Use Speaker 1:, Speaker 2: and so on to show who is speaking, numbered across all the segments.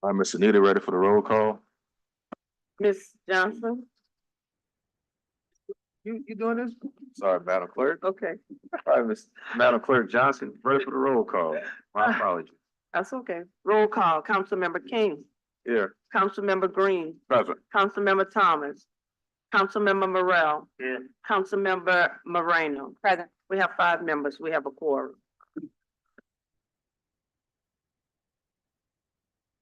Speaker 1: Ms. Anita, ready for the roll call?
Speaker 2: Ms. Johnson? You doing this?
Speaker 1: Sorry, Madam Clerk.
Speaker 2: Okay,
Speaker 1: All right, Madam Clerk Johnson, ready for the roll call. My apologies.
Speaker 2: that's okay. Roll call, Councilmember King,
Speaker 1: Here.
Speaker 2: Councilmember Green,
Speaker 1: Present.
Speaker 2: Councilmember Thomas, Councilmember Morrell,
Speaker 1: Here.
Speaker 2: Councilmember Moreno. Present. We have 5 members. We have a quorum.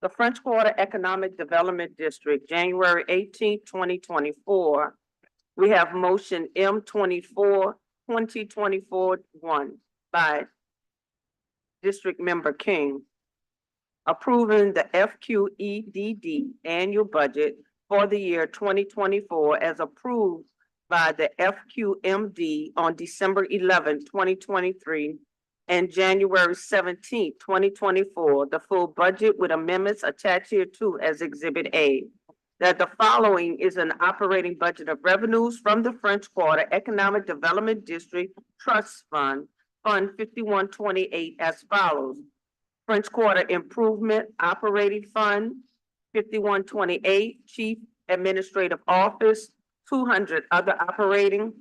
Speaker 2: The French Quarter Economic Development District, January 18th, 2024. We have motion M24-2024-1 by District Member King, approving the FQEDD annual budget for the year 2024 as approved by the FQMD on December 11, 2023, and January 17, 2024, the full budget with amendments attached hereto as Exhibit A. That the following is an operating budget of revenues from the French Quarter Economic Development District Trust Fund, Fund 5128 as follows. French Quarter Improvement Operating Fund, 5128, Chief Administrative Office, 200 other operating,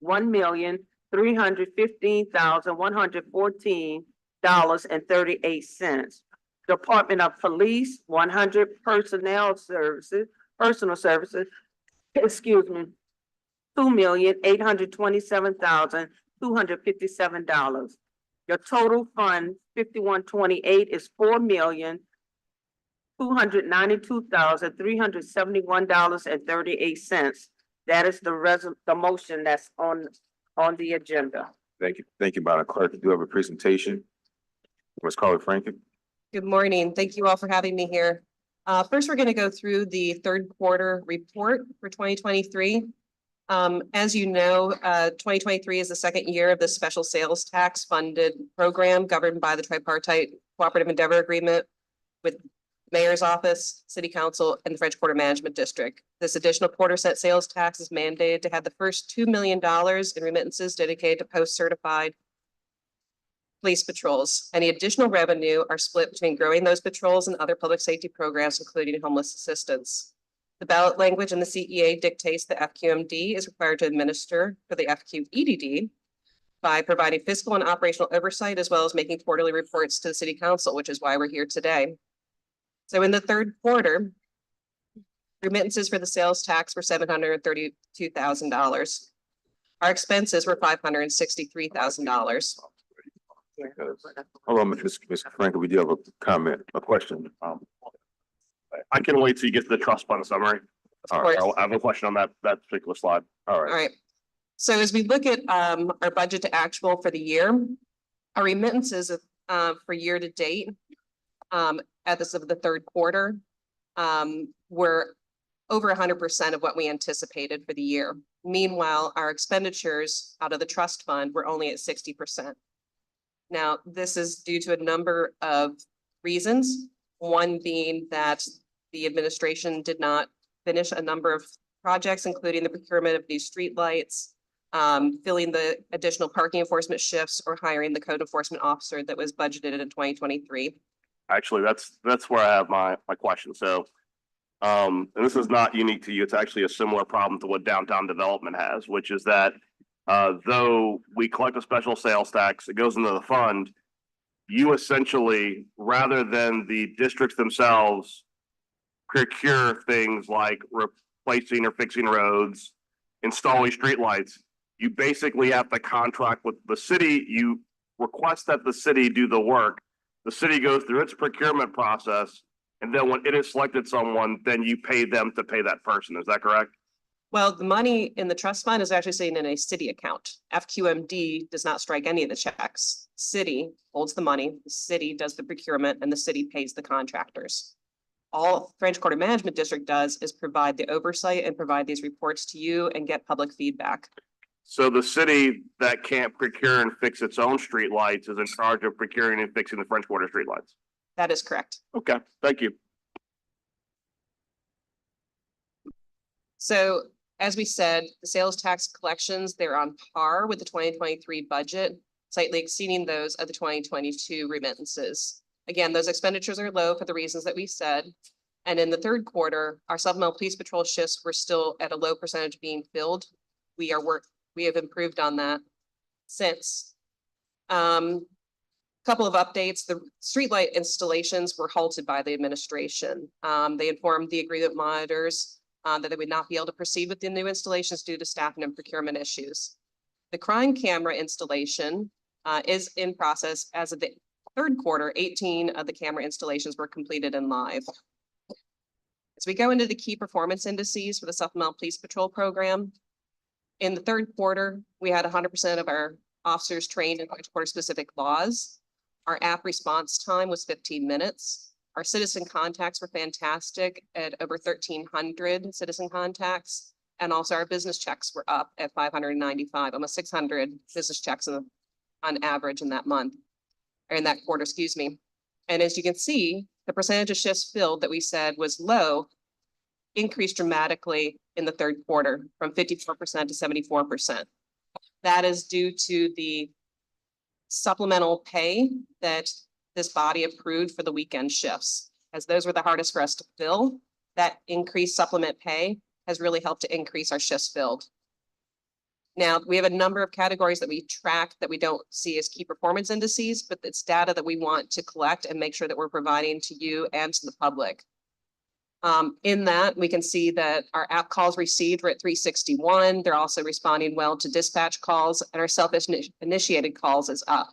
Speaker 2: $1,315,114.38. Department of Police, 100 personal services, $2,827,257. Your total fund 5128 is $4,292,371.38. That is the motion that's on the agenda.
Speaker 1: Thank you. Thank you, Madam Clerk. We do have a presentation. Ms. Carly Franklin.
Speaker 3: Good morning. Thank you all for having me here. First, we're going to go through the third quarter report for 2023. As you know, 2023 is the second year of the special sales tax funded program governed by the tripartite cooperative endeavor agreement with Mayor's Office, City Council, and the French Quarter Management District. This additional quarter set sales tax is mandated to have the first $2 million in remittances dedicated to post-certified police patrols. Any additional revenue are split between growing those patrols and other public safety programs, including homeless assistance. The ballot language in the CEA dictates the FQMD is required to administer for the FQEDD by providing fiscal and operational oversight, as well as making quarterly reports to the City Council, which is why we're here today. So in the third quarter, remittances for the sales tax were $732,000. Our expenses were $563,000.
Speaker 1: Hold on, Ms. Franklin, we do have a comment, a question.
Speaker 4: I can wait till you get to the trust fund summary.
Speaker 1: All right.
Speaker 4: I have a question on that particular slide.
Speaker 1: All
Speaker 3: All
Speaker 1: right.
Speaker 3: right. So as we look at our budget to actual for the year, our remittances for year to date at this of the third quarter were over 100% of what we anticipated for the year. Meanwhile, our expenditures out of the trust fund were only at 60%. Now, this is due to a number of reasons. One being that the administration did not finish a number of projects, including the procurement of these streetlights, filling the additional parking enforcement shifts, or hiring the code enforcement officer that was budgeted in 2023.
Speaker 4: Actually, that's where I have my question. So, and this is not unique to you. It's actually a similar problem to what downtown development has, which is that though we collect a special sales tax, it goes into the fund. You essentially, rather than the districts themselves procure things like replacing or fixing roads, installing streetlights, you basically have to contract with the city. You request that the city do the work. The city goes through its procurement process, and then when it has selected someone, then you pay them to pay that person. Is that correct?
Speaker 3: Well, the money in the trust fund is actually sitting in a city account. FQMD does not strike any of the checks. City holds the money, the city does the procurement, and the city pays the contractors. All French Quarter Management District does is provide the oversight and provide these reports to you and get public feedback.
Speaker 4: So the city that can't procure and fix its own streetlights is in charge of procuring and fixing the French Quarter streetlights.
Speaker 3: That is correct.
Speaker 4: Okay, thank you.
Speaker 3: So as we said, the sales tax collections, they're on par with the 2023 budget, slightly exceeding those of the 2022 remittances. Again, those expenditures are low for the reasons that we said. And in the third quarter, our supplemental police patrol shifts were still at a low percentage being filled. We have improved on that since. Couple of updates, the streetlight installations were halted by the administration. They informed the agreement monitors that they would not be able to proceed with the new installations due to staffing and procurement issues. The crime camera installation is in process. As of the third quarter, 18 of the camera installations were completed and live. As we go into the key performance indices for the supplemental police patrol program, in the third quarter, we had 100% of our officers trained in quarter specific laws. Our app response time was 15 minutes. Our citizen contacts were fantastic at over 1,300 citizen contacts. And also our business checks were up at 595, almost 600 business checks on average in that month, or in that quarter, excuse me. And as you can see, the percentage of shifts filled that we said was low increased dramatically in the third quarter from 54% to 74%. That is due to the supplemental pay that this body approved for the weekend shifts. As those were the hardest for us to fill, that increased supplement pay has really helped to increase our shifts filled. Now, we have a number of categories that we track that we don't see as key performance indices, but it's data that we want to collect and make sure that we're providing to you and to the public. In that, we can see that our app calls received were at 361. They're also responding well to dispatch calls, and our self-initiated calls is up.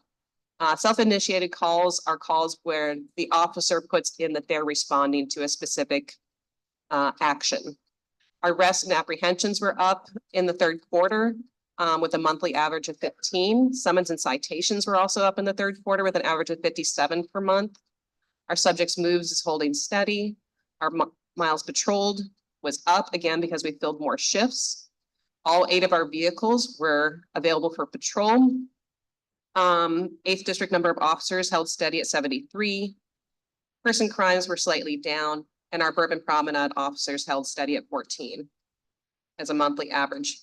Speaker 3: Self-initiated calls are calls where the officer puts in that they're responding to a specific action. Our arrests and apprehensions were up in the third quarter with a monthly average of 15. Summons and citations were also up in the third quarter with an average of 57 per month. Our subjects moves is holding steady. Our miles patrolled was up again because we filled more shifts. All 8 of our vehicles were available for patrol. 8th district number of officers held steady at 73. Person crimes were slightly down, and our Bourbon Promenade officers held steady at 14 as a monthly average.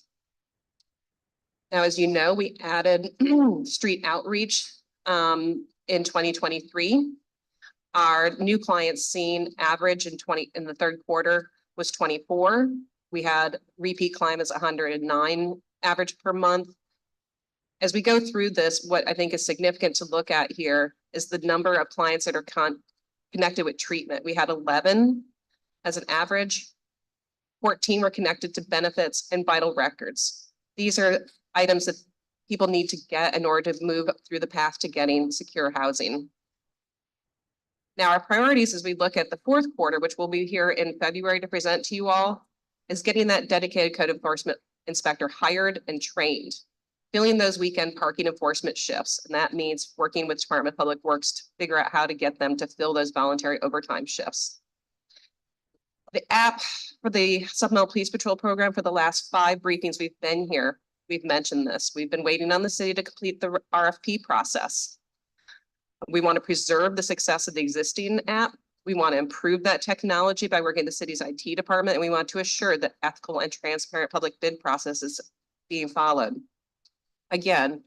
Speaker 3: Now, as you know, we added street outreach in 2023. Our new clients seen average in the third quarter was 24. We had repeat climb as 109 average per month. As we go through this, what I think is significant to look at here is the number of clients that are connected with treatment. We had 11 as an average. 14 were connected to benefits and vital records. These are items that people need to get in order to move through the path to getting secure housing. Now, our priorities as we look at the fourth quarter, which we'll be here in February to present to you all, is getting that dedicated code enforcement inspector hired and trained, filling those weekend parking enforcement shifts. And that means working with Department of Public Works to figure out how to get them to fill those voluntary overtime shifts. The app for the Supplemental Police Patrol program, for the last 5 briefings we've been here, we've mentioned this. We've been waiting on the city to complete the RFP process. We want to preserve the success of the existing app. We want to improve that technology by working with the city's IT department, and we want to assure that ethical and transparent public bid process is being followed. Again,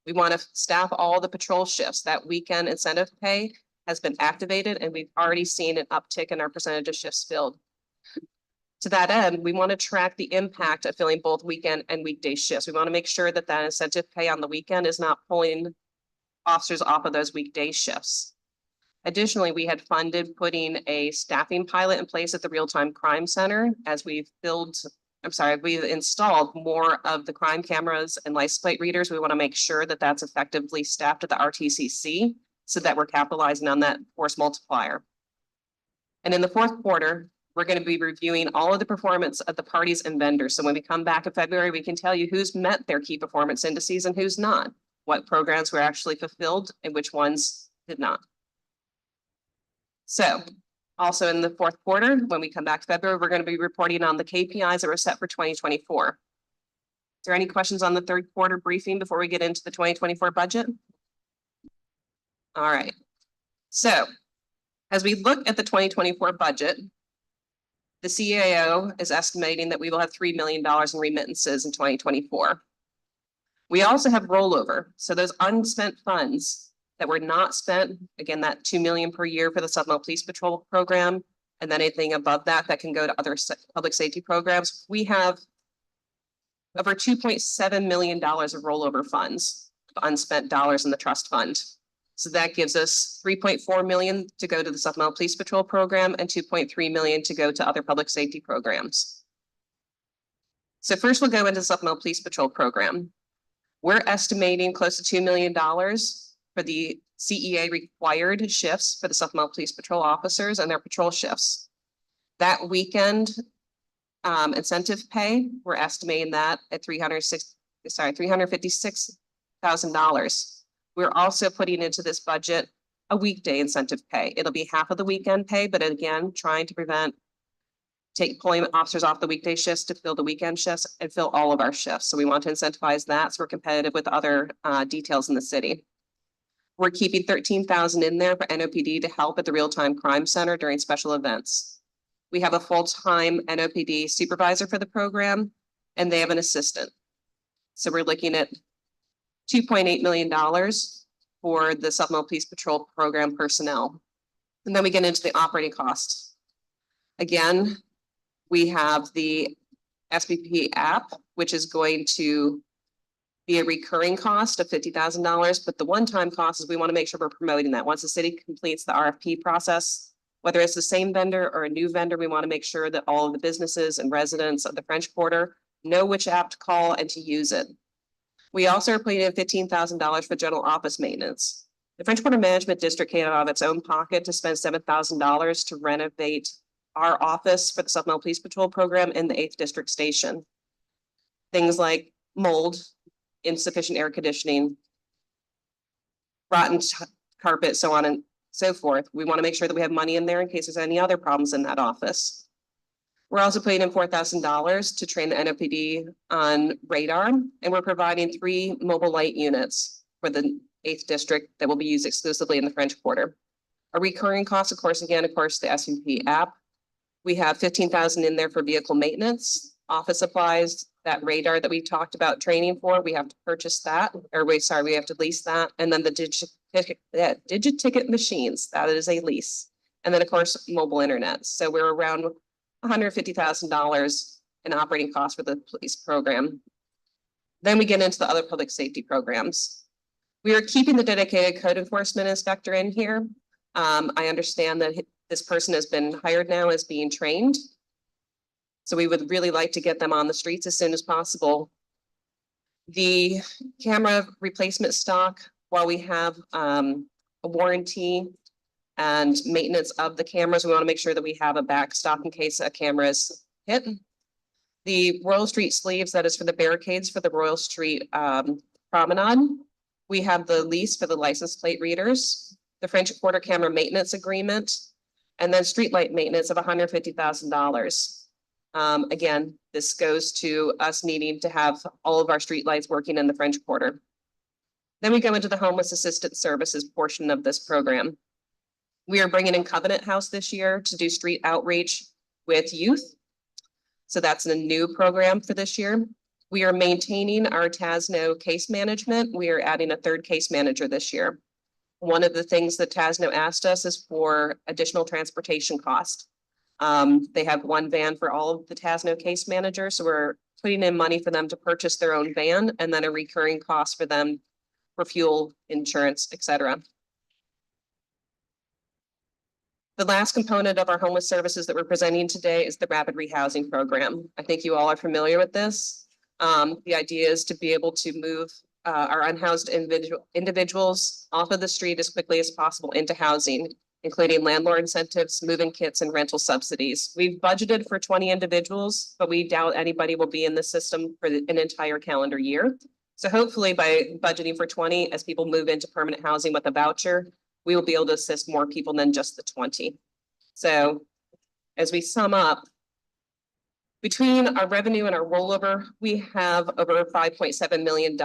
Speaker 3: we want to staff all the patrol shifts. That weekend incentive pay has been activated, and we've already seen an uptick in our percentage of shifts filled. To that end, we want to track the impact of filling both weekend and weekday shifts. We want to make sure that that incentive pay on the weekend is not pulling officers off of those weekday shifts. Additionally, we had funded putting a staffing pilot in place at the Real-Time Crime Center as we've installed more of the crime cameras and license plate readers. We want to make sure that that's effectively staffed at the RTCC so that we're capitalizing on that force multiplier. And in the fourth quarter, we're going to be reviewing all of the performance of the parties and vendors. So when we come back in February, we can tell you who's met their key performance indices and who's not, what programs were actually fulfilled and which ones did not. So also in the fourth quarter, when we come back to February, we're going to be reporting on the KPIs that were set for 2024. Is there any questions on the third quarter briefing before we get into the 2024 budget? All right. So as we look at the 2024 budget, the CAO is estimating that we will have $3 million in remittances in 2024. We also have rollover. So those unspent funds that were not spent, again, that 2 million per year for the Supplemental Police Patrol program, and then anything above that, that can go to other public safety programs. We have over $2.7 million of rollover funds, unspent dollars in the trust fund. So that gives us 3.4 million to go to the Supplemental Police Patrol program and 2.3 million to go to other public safety programs. So first we'll go into the Supplemental Police Patrol program. We're estimating close to $2 million for the CEA required shifts for the Supplemental Police Patrol officers and their patrol shifts. That weekend incentive pay, we're estimating that at $356,000. We're also putting into this budget a weekday incentive pay. It'll be half of the weekend pay, but again, trying to pulling officers off the weekday shifts to fill the weekend shifts and fill all of our shifts. So we want to incentivize that. So we're competitive with other details in the city. We're keeping 13,000 in there for NOPD to help at the Real-Time Crime Center during special events. We have a full-time NOPD supervisor for the program, and they have an assistant. So we're looking at $2.8 million for the Supplemental Police Patrol program personnel. And then we get into the operating costs. Again, we have the SPP app, which is going to be a recurring cost of $50,000, but the one-time cost is we want to make sure we're promoting that. Once the city completes the RFP process, whether it's the same vendor or a new vendor, we want to make sure that all of the businesses and residents of the French Quarter know which app to call and to use it. We also are putting in $15,000 for general office maintenance. The French Quarter Management District came out of its own pocket to spend $7,000 to renovate our office for the Supplemental Police Patrol program in the 8th District Station. Things like mold, insufficient air conditioning, rotten carpet, so on and so forth. We want to make sure that we have money in there in case there's any other problems in that office. We're also putting in $4,000 to train the NOPD on radar, and we're providing 3 mobile light units for the 8th District that will be used exclusively in the French Quarter. A recurring cost, of course, the SPP app. We have $15,000 in there for vehicle maintenance, office supplies, that radar that we talked about training for. We have to purchase that, we have to lease that. And then the DigiTicket machines, that is a lease. And then of course, mobile internet. So we're around $150,000 in operating costs for the police program. Then we get into the other public safety programs. We are keeping the dedicated code enforcement inspector in here. I understand that this person has been hired now as being trained. So we would really like to get them on the streets as soon as possible. The camera replacement stock, while we have a warranty and maintenance of the cameras, we want to make sure that we have a backstop in case a camera is hit. The Royal Street sleeves, that is for the barricades for the Royal Street promenade. We have the lease for the license plate readers, the French Quarter camera maintenance agreement, and then streetlight maintenance of $150,000. Again, this goes to us needing to have all of our streetlights working in the French Quarter. Then we go into the homeless assistance services portion of this program. We are bringing in Covenant House this year to do street outreach with youth. So that's a new program for this year. We are maintaining our TASNO case management. We are adding a 3rd case manager this year. One of the things that TASNO asked us is for additional transportation cost. They have 1 van for all of the TASNO case managers. So we're putting in money for them to purchase their own van, and then a recurring cost for them for fuel, insurance, etc. The last component of our homeless services that we're presenting today is the rapid rehousing program. I think you all are familiar with this. The idea is to be able to move our unhoused individuals off of the street as quickly as possible into housing, including landlord incentives, move-in kits, and rental subsidies. We've budgeted for 20 individuals, but we doubt anybody will be in the system for an entire calendar year. So hopefully by budgeting for 20, as people move into permanent housing with a voucher, we will be able to assist more people than just the 20. So as we sum up, between our revenue and our rollover, we have over $5.7 million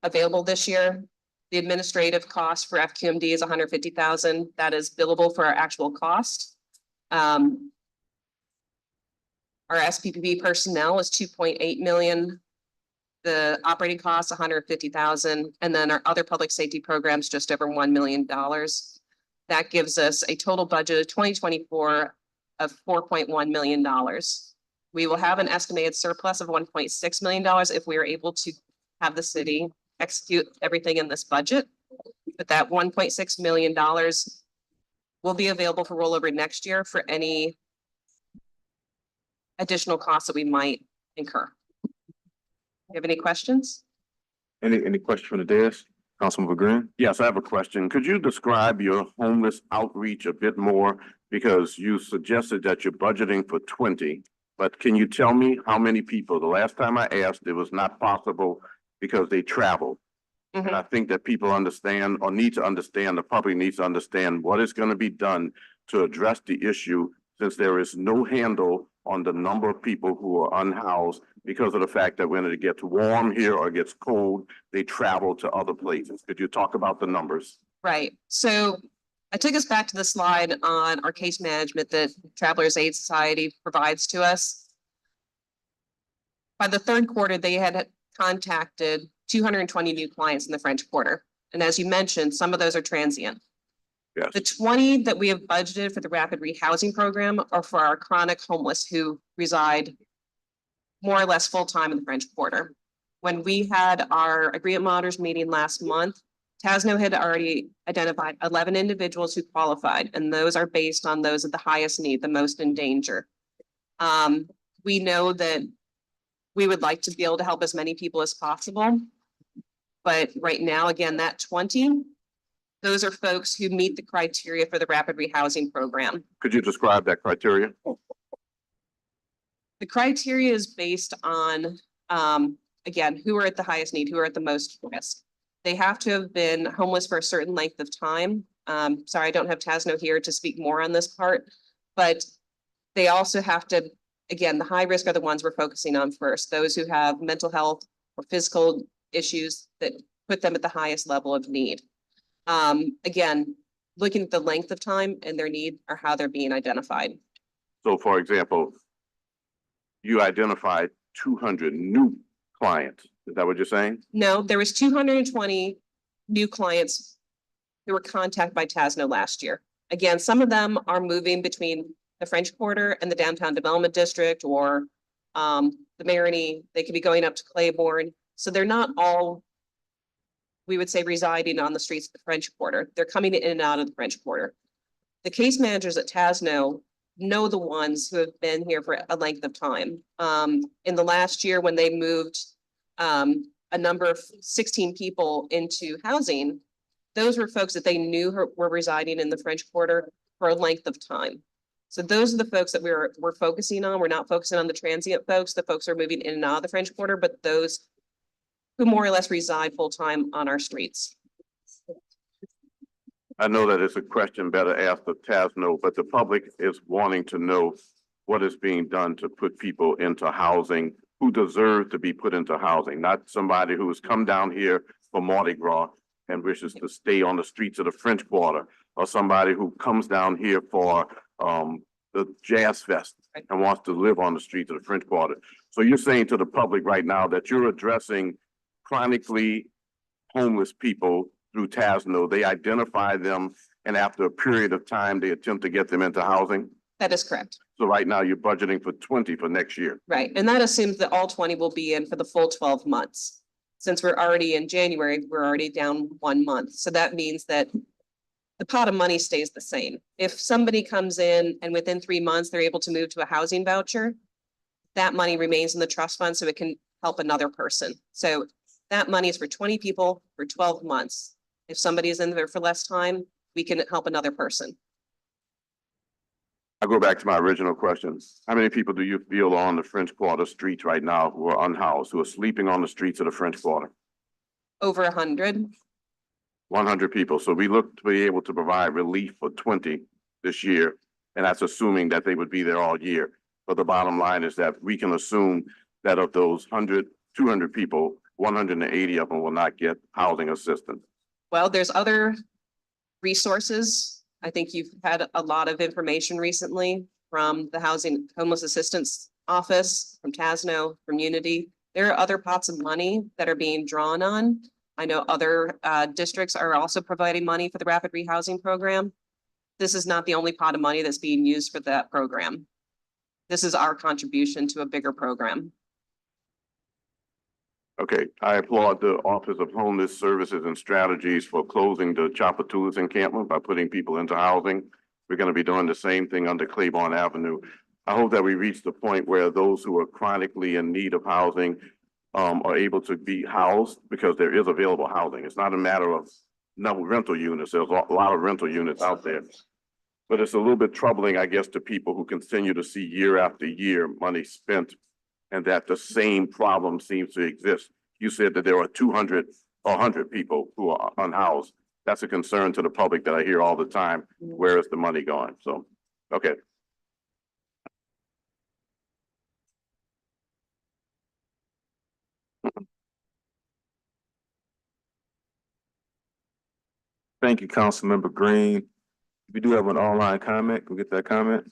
Speaker 3: available this year. The administrative cost for FQMD is $150,000. That is billable for our actual cost. Our SPPB personnel is $2.8 million. The operating costs, $150,000, and then our other public safety programs, just over $1 million. That gives us a total budget of 2024 of $4.1 million. We will have an estimated surplus of $1.6 million if we are able to have the city execute everything in this budget. But that $1.6 million will be available for rollover next year for any additional costs that we might incur. You have any questions?
Speaker 1: Any question from the desk? Councilmember Green?
Speaker 4: Yes, I have a question. Could you describe your homeless outreach a bit more? Because you suggested that you're budgeting for 20, but can you tell me how many people? The last time I asked, it was not possible because they travel. And I think that people understand or need to understand, the public needs to understand what is going to be done to address the issue, since there is no handle on the number of people who are unhoused because of the fact that when it gets warm here or gets cold, they travel to other places. Could you talk about the numbers?
Speaker 3: Right. So I took us back to the slide on our case management that Travelers Aid Society provides to us. By the third quarter, they had contacted 220 new clients in the French Quarter. And as you mentioned, some of those are transient.
Speaker 1: Yes.
Speaker 3: The 20 that we have budgeted for the rapid rehousing program are for our chronic homeless who reside more or less full-time in the French Quarter. When we had our agreement monitors meeting last month, TASNO had already identified 11 individuals who qualified, and those are based on those of the highest need, the most in danger. We know that we would like to be able to help as many people as possible. But right now, again, that 20, those are folks who meet the criteria for the rapid rehousing program.
Speaker 1: Could you describe that criteria?
Speaker 3: The criteria is based on, again, who are at the highest need, who are at the most risk. They have to have been homeless for a certain length of time. Sorry, I don't have TASNO here to speak more on this part, but they also have to, again, the high risk are the ones we're focusing on first, those who have mental health or physical issues that put them at the highest level of need. Again, looking at the length of time and their need or how they're being identified.
Speaker 1: So for example, you identified 200 new clients. Is that what you're saying?
Speaker 3: No, there was 220 new clients who were contacted by TASNO last year. Again, some of them are moving between the French Quarter and the Downtown Development District or the Marigny. They could be going up to Claiborne. So they're not all, we would say, residing on the streets of the French Quarter. They're coming in and out of the French Quarter. The case managers at TASNO know the ones who have been here for a length of time. In the last year, when they moved a number of 16 people into housing, those were folks that they knew were residing in the French Quarter for a length of time. So those are the folks that we're focusing on. We're not focusing on the transient folks, the folks who are moving in and out of the French Quarter, but those who more or less reside full-time on our streets.
Speaker 1: I know that it's a question better asked of TASNO, but the public is wanting to know what is being done to put people into housing who deserve to be put into housing, not somebody who has come down here for Mardi Gras and wishes to stay on the streets of the French Quarter, or somebody who comes down here for the Jazz Fest and wants to live on the streets of the French Quarter. So you're saying to the public right now that you're addressing chronically homeless people through TASNO. They identify them, and after a period of time, they attempt to get them into housing?
Speaker 3: That is correct.
Speaker 1: So right now, you're budgeting for 20 for next year.
Speaker 3: Right. And that assumes that all 20 will be in for the full 12 months. Since we're already in January, we're already down 1 month. So that means that the pot of money stays the same. If somebody comes in and within 3 months, they're able to move to a housing voucher, that money remains in the trust fund so it can help another person. So that money is for 20 people for 12 months. If somebody is in there for less time, we can help another person.
Speaker 1: I go back to my original question. How many people do you feel are on the French Quarter streets right now who are unhoused, who are sleeping on the streets of the French Quarter?
Speaker 3: Over 100.
Speaker 1: 100 people. So we look to be able to provide relief for 20 this year. And that's assuming that they would be there all year. But the bottom line is that we can assume that of those 200 people, 180 of them will not get housing assistance.
Speaker 3: Well, there's other resources. I think you've had a lot of information recently from the Housing Homeless Assistance Office, from TASNO, from Unity. There are other pots of money that are being drawn on. I know other districts are also providing money for the rapid rehousing program. This is not the only pot of money that's being used for that program. This is our contribution to a bigger program.
Speaker 1: Okay, I applaud the Office of Homeless Services and Strategies for closing the Chapatoulas encampment by putting people into housing. We're gonna be doing the same thing under Claiborne Avenue. I hope that we reach the point where those who are chronically in need of housing are able to be housed because there is available housing. It's not a matter of no rental units. There's a lot of rental units out there. But it's a little bit troubling, I guess, to people who continue to see year after year money spent and that the same problem seems to exist. You said that there are 200 or 100 people who are unhoused. That's a concern to the public that I hear all the time. Where is the money going? So, okay.
Speaker 5: Thank you, Councilmember Green. We do have an online comment. Can we get that comment?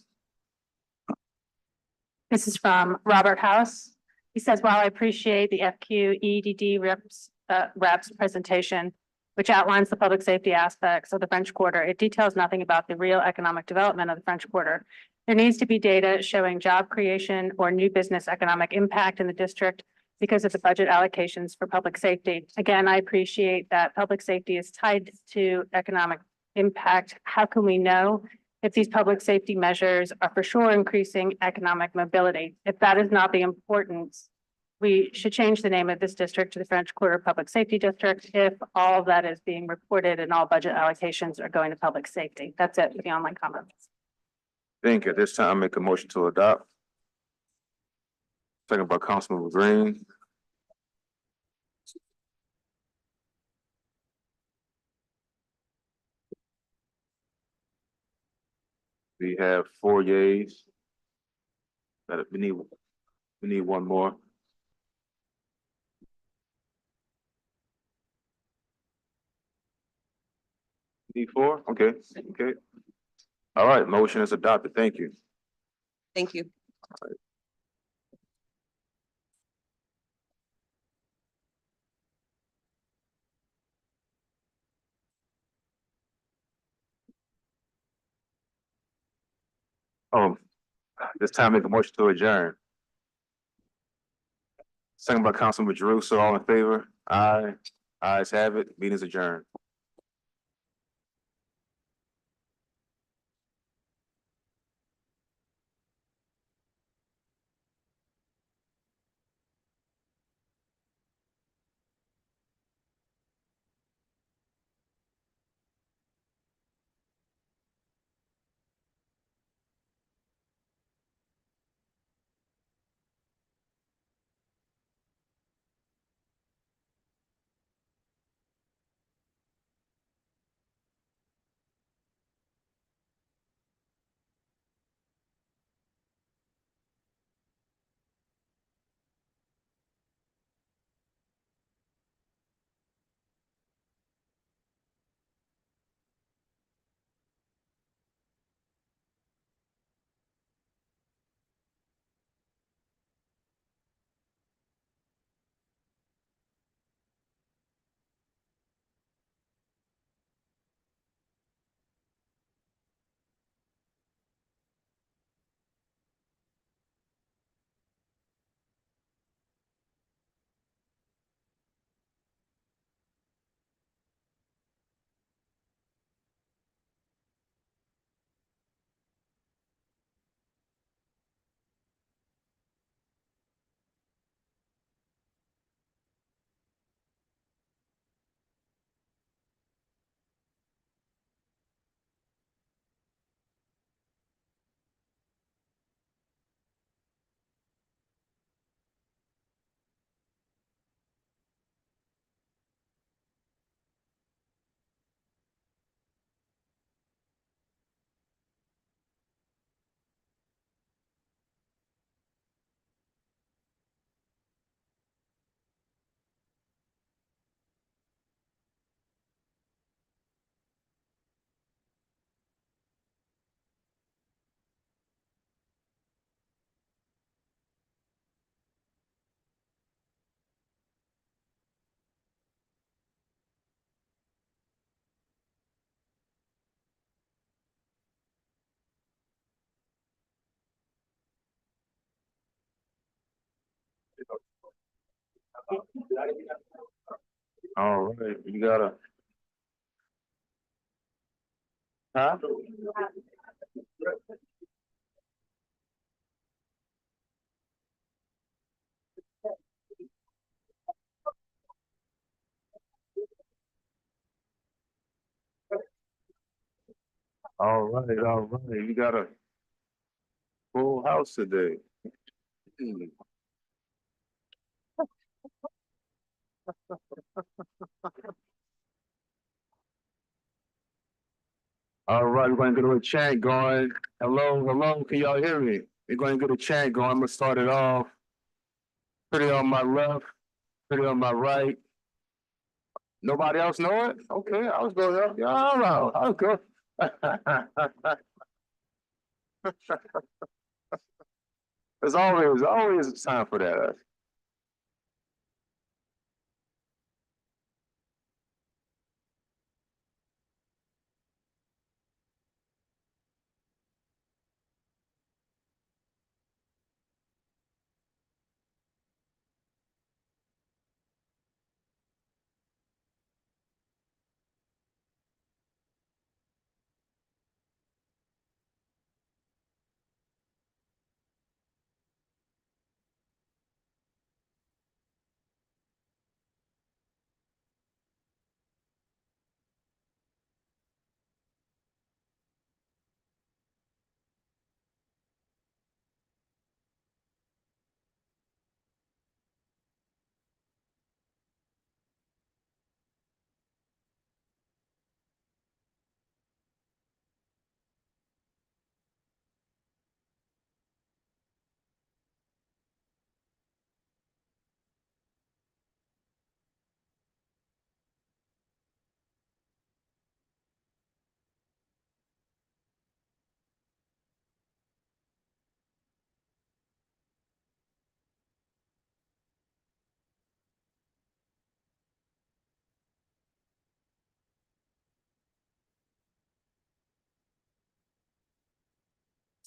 Speaker 6: This is from Robert House. He says, while I appreciate the FQEDD rep's presentation, which outlines the public safety aspects of the French Quarter, it details nothing about the real economic development of the French Quarter. There needs to be data showing job creation or new business economic impact in the district because of the budget allocations for public safety. Again, I appreciate that public safety is tied to economic impact. How can we know if these public safety measures are for sure increasing economic mobility? If that is not the importance, we should change the name of this district to the French Quarter Public Safety District if all that is being reported and all budget allocations are going to public safety. That's it for the online comments.
Speaker 5: Thank you. At this time, make a motion to adopt. Second by Councilmember Green. We have 4 yeas. We need one more. Need 4? Okay, okay. All right, motion is adopted. Thank you.
Speaker 3: Thank you.
Speaker 5: This time make a motion to adjourn. Second by Councilmember Jeruso, all in favor? Aye. Ayes have it. Meeting is adjourned. All right, you gotta. Huh? All right, you got a full house today. All right, we're gonna get a chant going. Hello, hello, can y'all hear me? We're gonna get a chant going. I'm gonna start it off. Pretty on my left, pretty on my right. Nobody else know it? Okay, I was going up. Yeah, all right, I'll go. There's always time for that.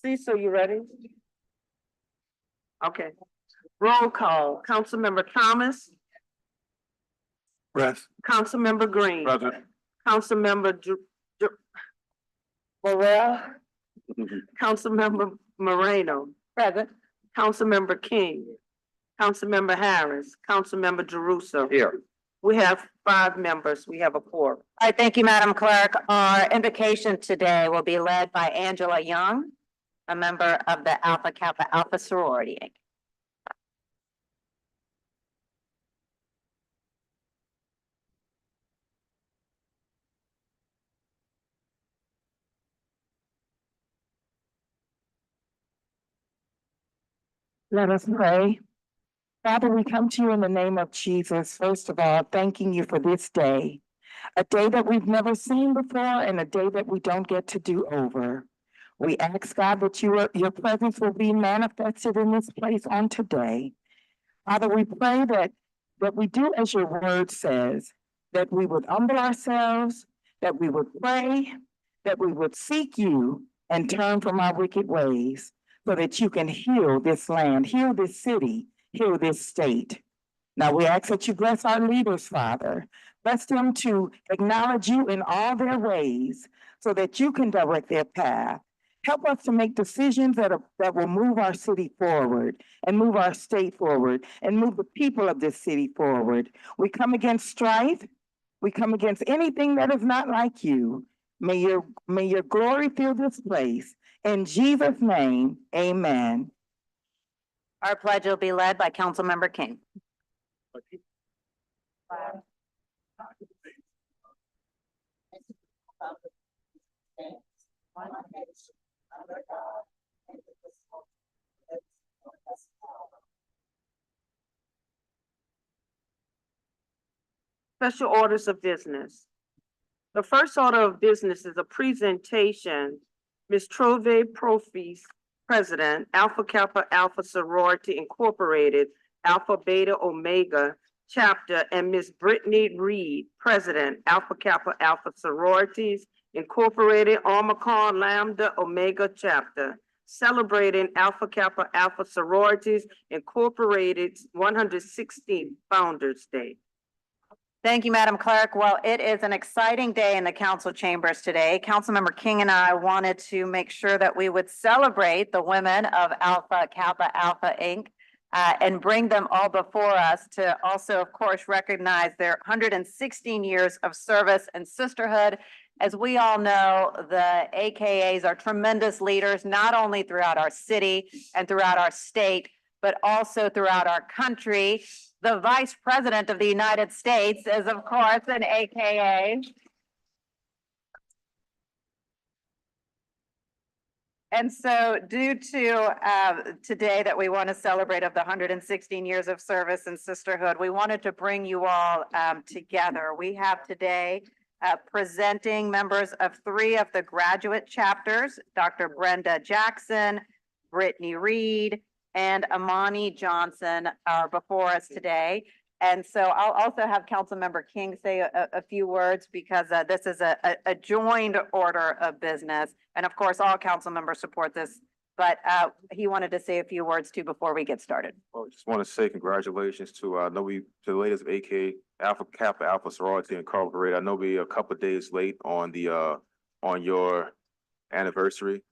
Speaker 2: Cecil, you ready? Okay. Roll call. Councilmember Thomas,
Speaker 5: Press.
Speaker 2: Councilmember Green,
Speaker 1: Present.
Speaker 2: Councilmember Burrell, Councilmember Moreno. Present. Councilmember King, Councilmember Harris, Councilmember Jeruso.
Speaker 1: Here.
Speaker 2: We have 5 members. We have a quorum.
Speaker 7: All right, thank you, Madam Clerk. Our invocation today will be led by Angela Young, a member of the Alpha Kappa Alpha sorority.
Speaker 8: Let us pray. Father, we come to you in the name of Jesus, first of all, thanking you for this day, a day that we've never seen before and a day that we don't get to do over. We ask, God, that your presence will be manifested in this place on today. Father, we pray that we do as your word says, that we would humble ourselves, that we would pray, that we would seek you and turn from our wicked ways, so that you can heal this land, heal this city, heal this state. Now we ask that you bless our leaders, Father. Bless them to acknowledge you in all their ways so that you can direct their path. Help us to make decisions that will move our city forward and move our state forward and move the people of this city forward. We come against strife. We come against anything that is not like you. May your glory fill this place. In Jesus' name, amen.
Speaker 7: Our pledge will be led by Councilmember King.
Speaker 2: Special orders of business. The first order of business is a presentation. Ms. Trove Profis, President, Alpha Kappa Alpha Sorority Incorporated, Alpha Beta Omega Chapter, and Ms. Brittany Reed, President, Alpha Kappa Alpha Sororities Incorporated, Omicron Lambda Omega Chapter. celebrating Alpha Kappa Alpha Sororities Incorporated 116th Founders Day.
Speaker 7: Thank you, Madam Clerk. Well, it is an exciting day in the council chambers today. Councilmember King and I wanted to make sure that we would celebrate the women of Alpha Kappa Alpha Inc. And bring them all before us to also, of course, recognize their 116 years of service and sisterhood. As we all know, the AKAs are tremendous leaders, not only throughout our city and throughout our state, but also throughout our country. The Vice President of the United States is, of course, an AKA. And so due to today that we want to celebrate of the 116 years of service and sisterhood, we wanted to bring you all together. We have today presenting members of 3 of the graduate chapters, Dr. Brenda Jackson, Brittany Reed, and Amani Johnson are before us today. And so I'll also have Councilmember King say a few words because this is a joined order of business. And of course, all council members support this, but he wanted to say a few words too before we get started.
Speaker 9: Well, just want to say congratulations to to the latest AK Alpha Kappa Alpha Sorority Incorporated. I know we a couple of days late on the on your anniversary,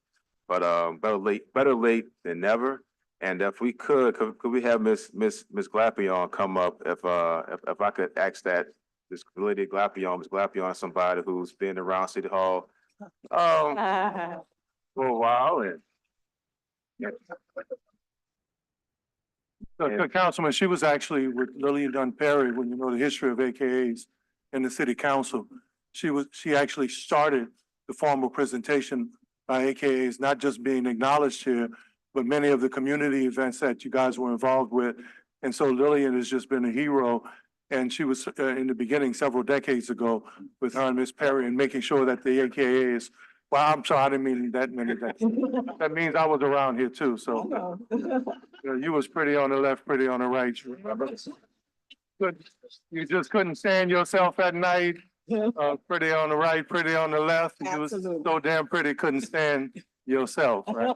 Speaker 9: but better late than never. And if we could we have Miss Glapion come up if I could ask that this lady Glapion, Miss Glapion, somebody who's been around City Hall for a while and.
Speaker 10: Councilman, she was actually with Lillian Dunn Perry, when you know the history of AKAs in the city council. She actually started the formal presentation by AKAs, not just being acknowledged here, but many of the community events that you guys were involved with. And so Lillian has just been a hero. And she was in the beginning several decades ago with her and Miss Perry and making sure that the AKAs, well, I'm sorry, I didn't mean that many decades. That means I was around here too, so. You was pretty on the left, pretty on the right. You just couldn't stand yourself at night. Pretty on the right, pretty on the left. You was so damn pretty, couldn't stand yourself, right?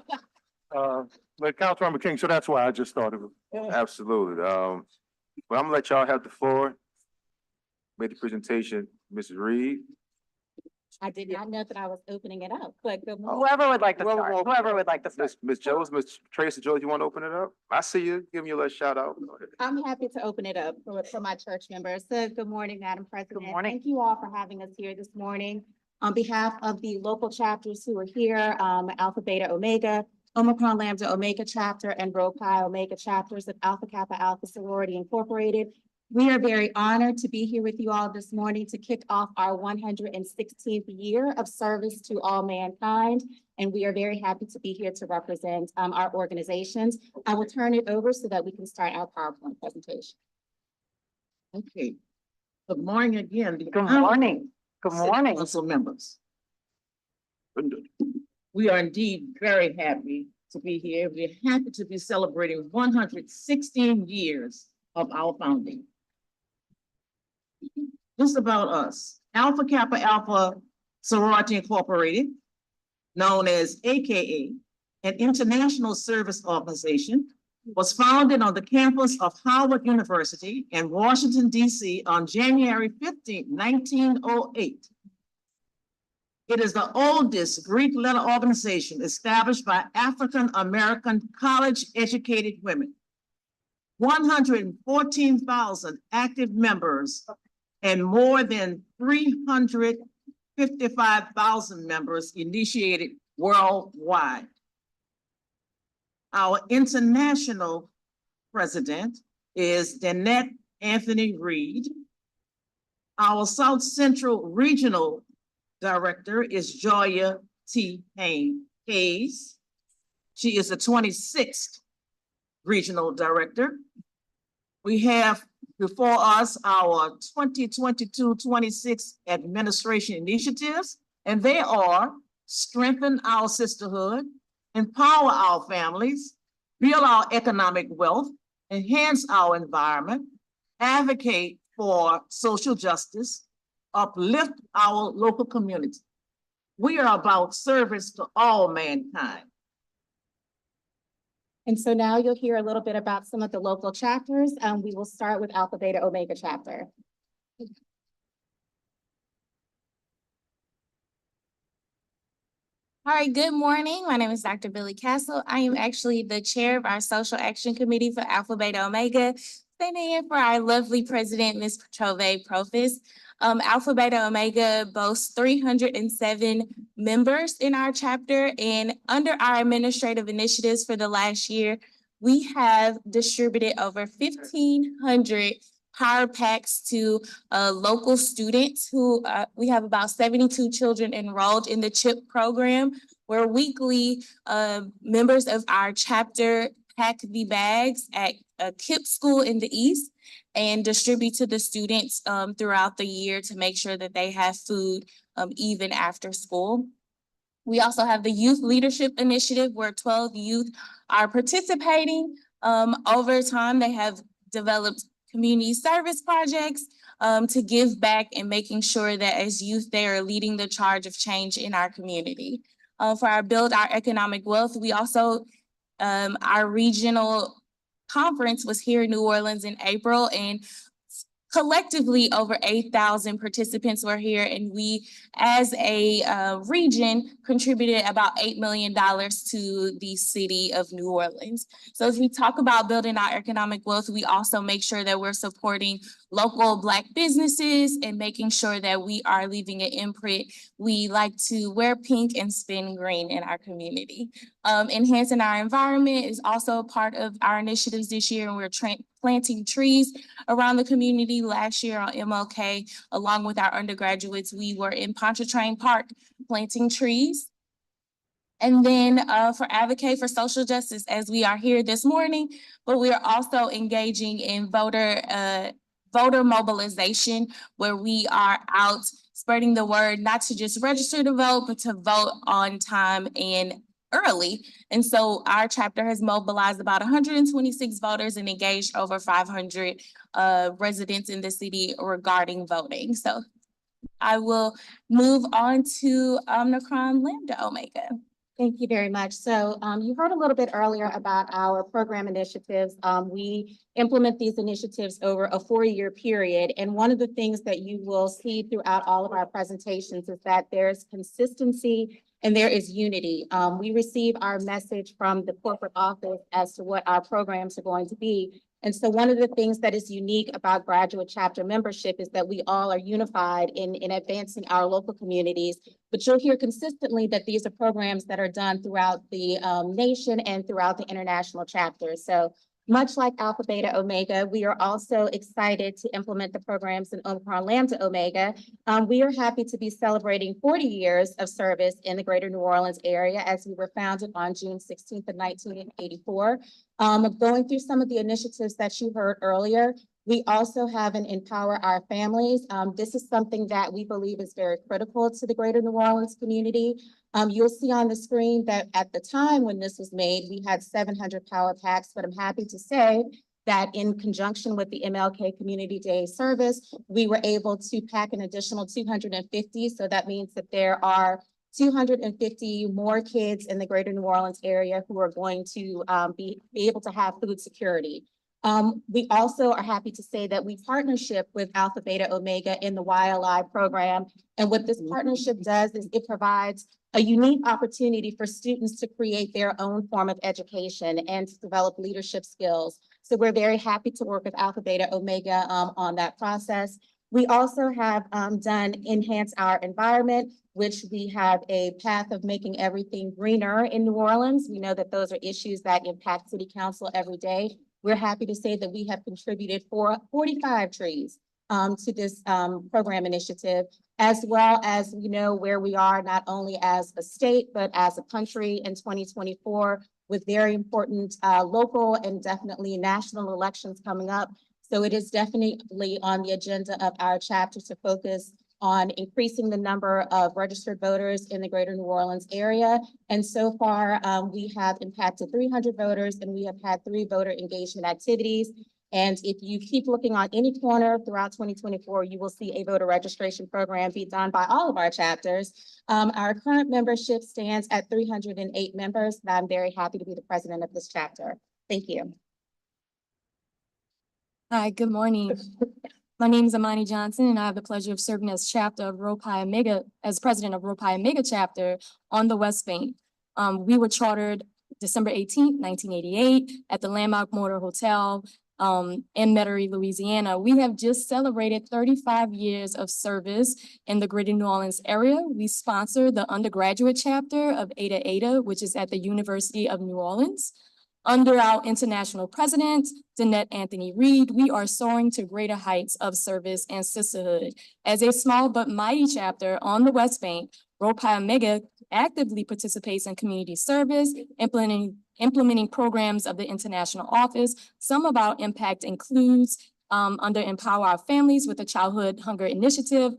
Speaker 10: But Councilmember King, so that's why I just thought of it.
Speaker 9: Absolutely. Well, I'm gonna let y'all have the floor. Made the presentation, Mrs. Reed.
Speaker 11: I did not know that I was opening it up, but good morning.
Speaker 7: Whoever would like to start, whoever would like to start.
Speaker 9: Miss Jones, Miss Tracy Jones, you want to open it up? I see you. Give me a little shout out.
Speaker 11: I'm happy to open it up for my church members. So good morning, Madam President.
Speaker 7: Good morning.
Speaker 11: Thank you all for having us here this morning. On behalf of the local chapters who are here, Alpha Beta Omega, Omicron Lambda Omega chapter, and Rho Pi Omega chapters of Alpha Kappa Alpha Sorority Incorporated, we are very honored to be here with you all this morning to kick off our 116th year of service to all mankind. And we are very happy to be here to represent our organizations. I will turn it over so that we can start our PowerPoint presentation.
Speaker 12: Okay. Good morning again.
Speaker 7: Good morning. Good morning.
Speaker 12: Council members. We are indeed very happy to be here. We're happy to be celebrating 116 years of our founding. This is about us. Alpha Kappa Alpha Sorority Incorporated, known as AKA, an international service organization, was founded on the campus of Howard University in Washington, D.C. on January 15, 1908. It is the oldest Greek letter organization established by African-American college-educated women. 114,000 active members and more than 355,000 members initiated worldwide. Our international president is Danette Anthony Reed. Our South Central Regional Director is Joya T. Hayes. She is the 26th Regional Director. We have before us our 2022-26 administration initiatives, and they are strengthen our sisterhood, empower our families, build our economic wealth, enhance our environment, advocate for social justice, uplift our local community. We are about service to all mankind.
Speaker 11: And so now you'll hear a little bit about some of the local chapters. We will start with Alpha Beta Omega chapter.
Speaker 13: All right, good morning. My name is Dr. Billy Castle. I am actually the chair of our Social Action Committee for Alpha Beta Omega, standing in for our lovely president, Ms. Trove Profis. Alpha Beta Omega boasts 307 members in our chapter, and under our administrative initiatives for the last year, we have distributed over 1,500 power packs to local students who we have about 72 children enrolled in the CHIP program, where weekly members of our chapter pack the bags at a KIPP school in the East and distribute to the students throughout the year to make sure that they have food even after school. We also have the Youth Leadership Initiative, where 12 youth are participating. Over time, they have developed community service projects to give back and making sure that as youth, they are leading the charge of change in our community. For our Build Our Economic Wealth, we also, our regional conference was here in New Orleans in April, and collectively over 8,000 participants were here, and we as a region contributed about $8 million to the city of New Orleans. So as we talk about building our economic wealth, we also make sure that we're supporting local Black businesses and making sure that we are leaving an imprint. We like to wear pink and spin green in our community. Enhancing our environment is also a part of our initiatives this year, and we're planting trees around the community. Last year on MLK, along with our undergraduates, we were in Pontchartrain Park planting trees. And then for Advocate for Social Justice, as we are here this morning, but we are also engaging in voter mobilization, where we are out spreading the word, not to just register to vote, but to vote on time and early. And so our chapter has mobilized about 126 voters and engaged over 500 residents in the city regarding voting. So I will move on to Omicron Lambda Omega.
Speaker 11: Thank you very much. So you heard a little bit earlier about our program initiatives. We implement these initiatives over a 4-year period. And one of the things that you will see throughout all of our presentations is that there's consistency and there is unity. We receive our message from the corporate office as to what our programs are going to be. And so one of the things that is unique about graduate chapter membership is that we all are unified in advancing our local communities. But you'll hear consistently that these are programs that are done throughout the nation and throughout the international chapters. So much like Alpha Beta Omega, we are also excited to implement the programs in Omicron Lambda Omega. We are happy to be celebrating 40 years of service in the greater New Orleans area, as we were founded on June 16th of 1984. Going through some of the initiatives that you heard earlier, we also have an Empower Our Families. This is something that we believe is very critical to the greater New Orleans community. You'll see on the screen that at the time when this was made, we had 700 power packs, but I'm happy to say that in conjunction with the MLK Community Day service, we were able to pack an additional 250. So that means that there are 250 more kids in the greater New Orleans area who are going to be able to have food security. We also are happy to say that we partnership with Alpha Beta Omega in the YLI program. And what this partnership does is it provides a unique opportunity for students to create their own form of education and to develop leadership skills. So we're very happy to work with Alpha Beta Omega on that process. We also have done Enhance Our Environment, which we have a path of making everything greener in New Orleans. We know that those are issues that impact City Council every day. We're happy to say that we have contributed 45 trees to this program initiative, as well as we know where we are not only as a state, but as a country in 2024 with very important local and definitely national elections coming up. So it is definitely on the agenda of our chapter to focus on increasing the number of registered voters in the greater New Orleans area. And so far, we have impacted 300 voters and we have had 3 voter engagement activities. And if you keep looking on any corner throughout 2024, you will see a voter registration program be done by all of our chapters. Our current membership stands at 308 members, and I'm very happy to be the president of this chapter. Thank you.
Speaker 14: Hi, good morning. My name is Amani Johnson, and I have the pleasure of serving as chapter of Rho Pi Omega, as president of Rho Pi Omega chapter on the West Bank. We were chartered December 18th, 1988 at the Landmark Motor Hotel in Metairie, Louisiana. We have just celebrated 35 years of service in the greater New Orleans area. We sponsor the undergraduate chapter of Eta Eta, which is at the University of New Orleans. Under our international president, Danette Anthony Reed, we are soaring to greater heights of service and sisterhood. As a small but mighty chapter on the West Bank, Rho Pi Omega actively participates in community service, implementing programs of the International Office. Some of our impact includes under Empower Our Families with the Childhood Hunger Initiative,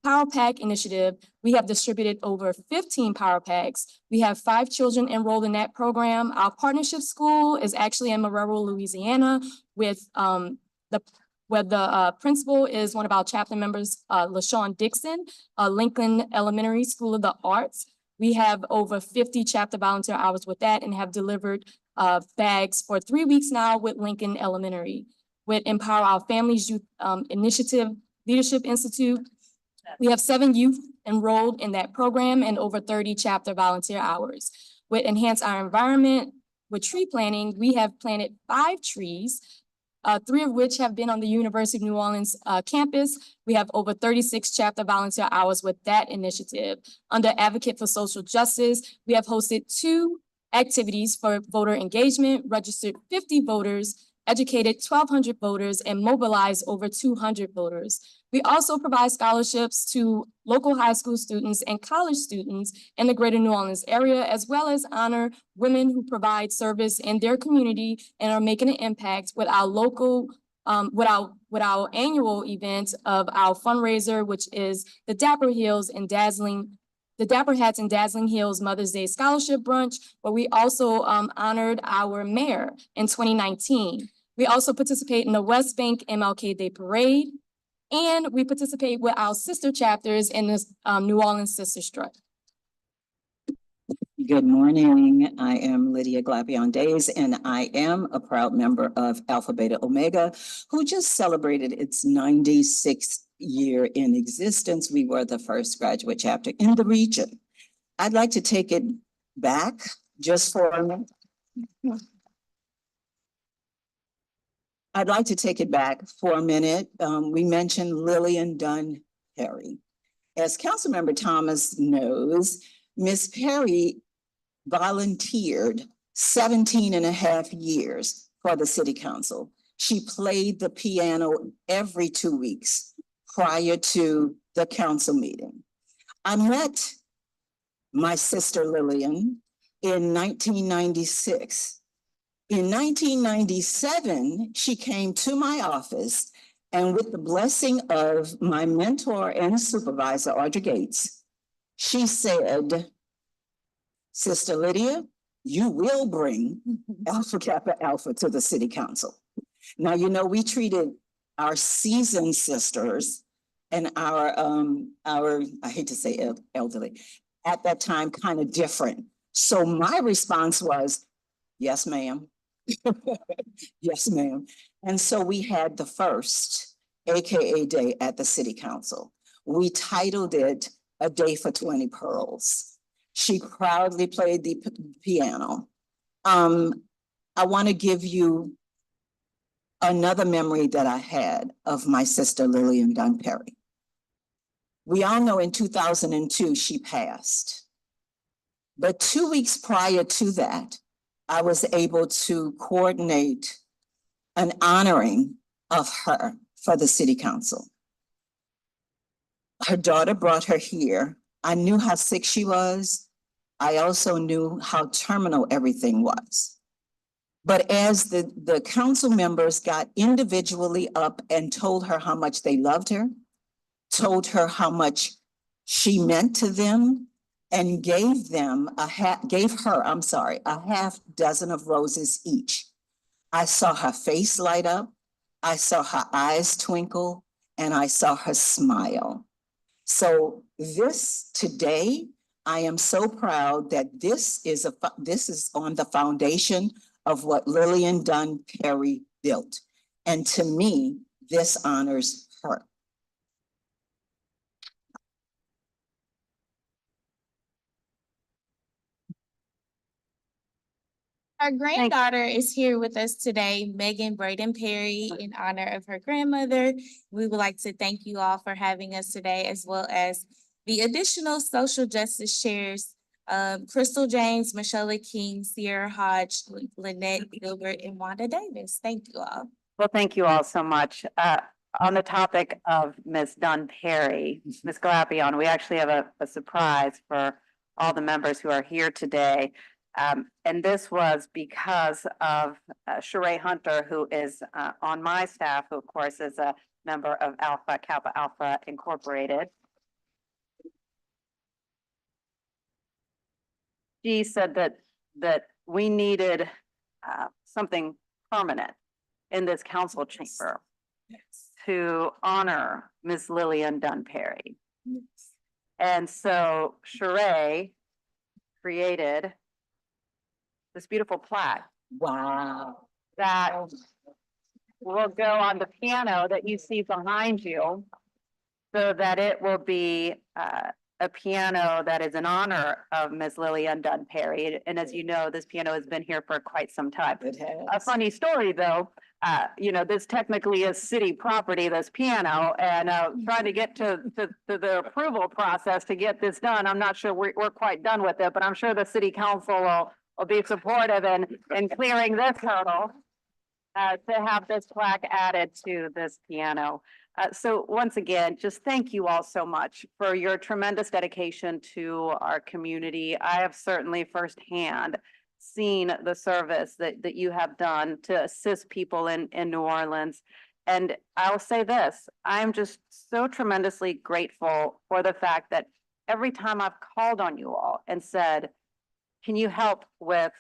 Speaker 14: Power Pack Initiative. We have distributed over 15 Power Packs. We have 5 children enrolled in that program. Our partnership school is actually in Marrero, Louisiana, with where the principal is one of our chapter members, LaShawn Dixon, Lincoln Elementary School of the Arts. We have over 50 chapter volunteer hours with that and have delivered bags for 3 weeks now with Lincoln Elementary. With Empower Our Families Youth Initiative Leadership Institute, we have 7 youth enrolled in that program and over 30 chapter volunteer hours. With Enhance Our Environment, with tree planting, we have planted 5 trees, 3 of which have been on the University of New Orleans campus. We have over 36 chapter volunteer hours with that initiative. Under Advocate for Social Justice, we have hosted 2 activities for voter engagement, registered 50 voters, educated 1,200 voters, and mobilized over 200 voters. We also provide scholarships to local high school students and college students in the greater New Orleans area, as well as honor women who provide service in their community and are making an impact with our local, with our annual event of our fundraiser, which is the Dapper Hats and Dazzling Heels Mother's Day Scholarship Brunch, where we also honored our mayor in 2019. We also participate in the West Bank MLK Day Parade, and we participate with our sister chapters in this New Orleans Sister Strut.
Speaker 15: Good morning. I am Lydia Glapion Days, and I am a proud member of Alpha Beta Omega, who just celebrated its 96th year in existence. We were the first graduate chapter in the region. I'd like to take it back just for a minute. We mentioned Lillian Dunn Perry. As Councilmember Thomas knows, Ms. Perry volunteered 17 and a half years for the City Council. She played the piano every 2 weeks prior to the council meeting. I met my sister Lillian in 1996. In 1997, she came to my office, and with the blessing of my mentor and supervisor, Audrey Gates, she said, Sister Lydia, you will bring Alpha Kappa Alpha to the City Council. Now, you know, we treated our seasoned sisters and our I hate to say elderly, at that time kind of different. So my response was, yes, ma'am. Yes, ma'am. And so we had the first AKA day at the City Council. We titled it A Day for 20 Pearls. She proudly played the piano. I want to give you another memory that I had of my sister Lillian Dunn Perry. We all know in 2002 she passed. But 2 weeks prior to that, I was able to coordinate an honoring of her for the City Council. Her daughter brought her here. I knew how sick she was. I also knew how terminal everything was. But as the council members got individually up and told her how much they loved her, told her how much she meant to them, and gave her a half dozen of roses each. I saw her face light up. I saw her eyes twinkle, and I saw her smile. So this today, I am so proud that this is on the foundation of what Lillian Dunn Perry built. And to me, this honors her.
Speaker 13: Our granddaughter is here with us today, Megan Braden Perry, in honor of her grandmother. We would like to thank you all for having us today, as well as the additional social justice chairs, Crystal James, Michelle King, Sierra Hodge, Lynette Gilbert, and Wanda Davis. Thank you all.
Speaker 7: Well, thank you all so much. On the topic of Ms. Dunn Perry, Ms. Glapion, we actually have a surprise for all the members who are here today. And this was because of Sheree Hunter, who is on my staff, who of course is a member of Alpha Kappa Alpha Incorporated. She said that we needed something permanent in this council chamber to honor Ms. Lillian Dunn Perry. And so Sheree created this beautiful plaque.
Speaker 15: Wow.
Speaker 7: That will go on the piano that you see behind you, so that it will be a piano that is in honor of Ms. Lillian Dunn Perry. And as you know, this piano has been here for quite some time.
Speaker 15: It has.
Speaker 7: A funny story though, you know, this technically is city property, this piano, and trying to get to the approval process to get this done. I'm not sure we're quite done with it, but I'm sure the city council will be supportive in clearing this hurdle to have this plaque added to this piano. So once again, just thank you all so much for your tremendous dedication to our community. I have certainly firsthand seen the service that you have done to assist people in New Orleans. And I'll say this, I'm just so tremendously grateful for the fact that every time I've called on you all and said, can you help with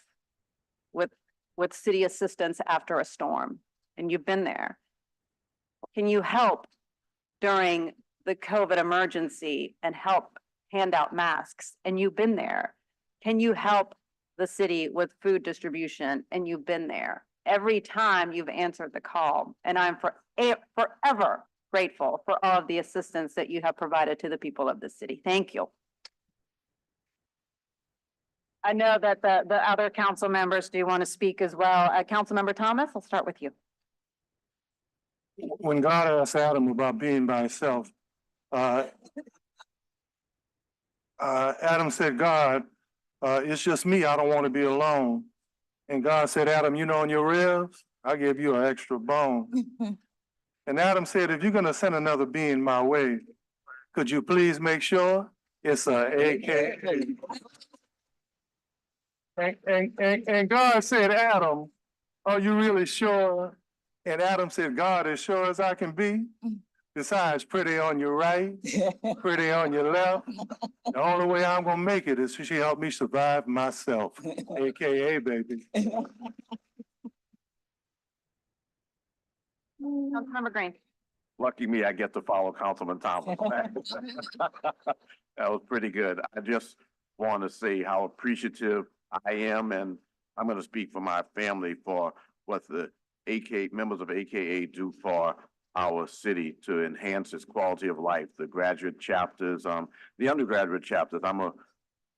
Speaker 7: city assistance after a storm? And you've been there. Can you help during the COVID emergency and help hand out masks? And you've been there. Can you help the city with food distribution? And you've been there. Every time you've answered the call, and I'm forever grateful for all of the assistance that you have provided to the people of the city. Thank you. I know that the other council members do want to speak as well. Councilmember Thomas, I'll start with you.
Speaker 10: When God asked Adam about being by himself, Adam said, God, it's just me. I don't want to be alone. And God said, Adam, you know, in your ribs, I give you an extra bone. And Adam said, if you're going to send another being my way, could you please make sure it's a AKA? And God said, Adam, are you really sure? And Adam said, God, as sure as I can be. Besides, pretty on your right, pretty on your left. The only way I'm gonna make it is she helped me survive myself, AKA baby.
Speaker 7: Councilmember Green.
Speaker 1: Lucky me, I get to follow Councilman Thomas. That was pretty good. I just want to say how appreciative I am, and I'm going to speak for my family for what the members of AKA do for our city to enhance its quality of life. The graduate chapters, the undergraduate chapters. I'm a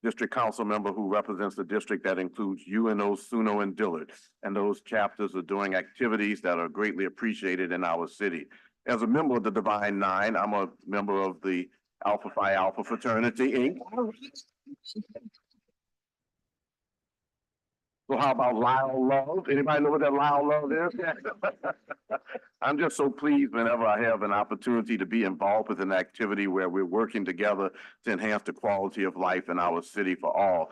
Speaker 1: district council member who represents the district that includes UNO, SUNO, and Dillard. And those chapters are doing activities that are greatly appreciated in our city. As a member of the Divine Nine, I'm a member of the Alpha Phi Alpha Fraternity, Inc. So how about Lyle Love? Anybody know what that Lyle Love is? I'm just so pleased whenever I have an opportunity to be involved with an activity where we're working together to enhance the quality of life in our city for all.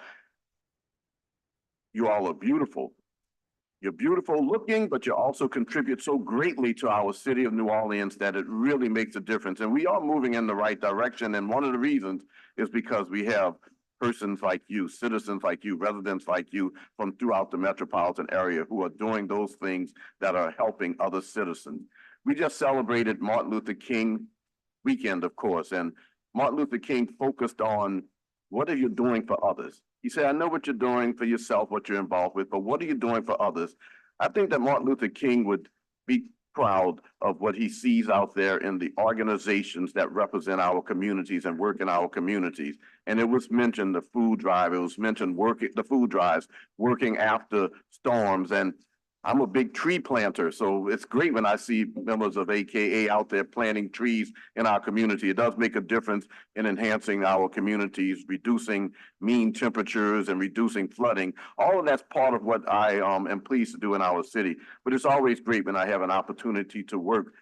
Speaker 1: You all are beautiful. You're beautiful looking, but you also contribute so greatly to our city of New Orleans that it really makes a difference. And we are moving in the right direction. And one of the reasons is because we have persons like you, citizens like you, residents like you from throughout the metropolitan area who are doing those things that are helping other citizens. We just celebrated Martin Luther King weekend, of course, and Martin Luther King focused on what are you doing for others? He said, I know what you're doing for yourself, what you're involved with, but what are you doing for others? I think that Martin Luther King would be proud of what he sees out there in the organizations that represent our communities and work in our communities. And it was mentioned the food drive, it was mentioned the food drives, working after storms. And I'm a big tree planter, so it's great when I see members of AKA out there planting trees in our community. It does make a difference in enhancing our communities, reducing mean temperatures and reducing flooding. All of that's part of what I am pleased to do in our city. But it's always great when I have an opportunity to work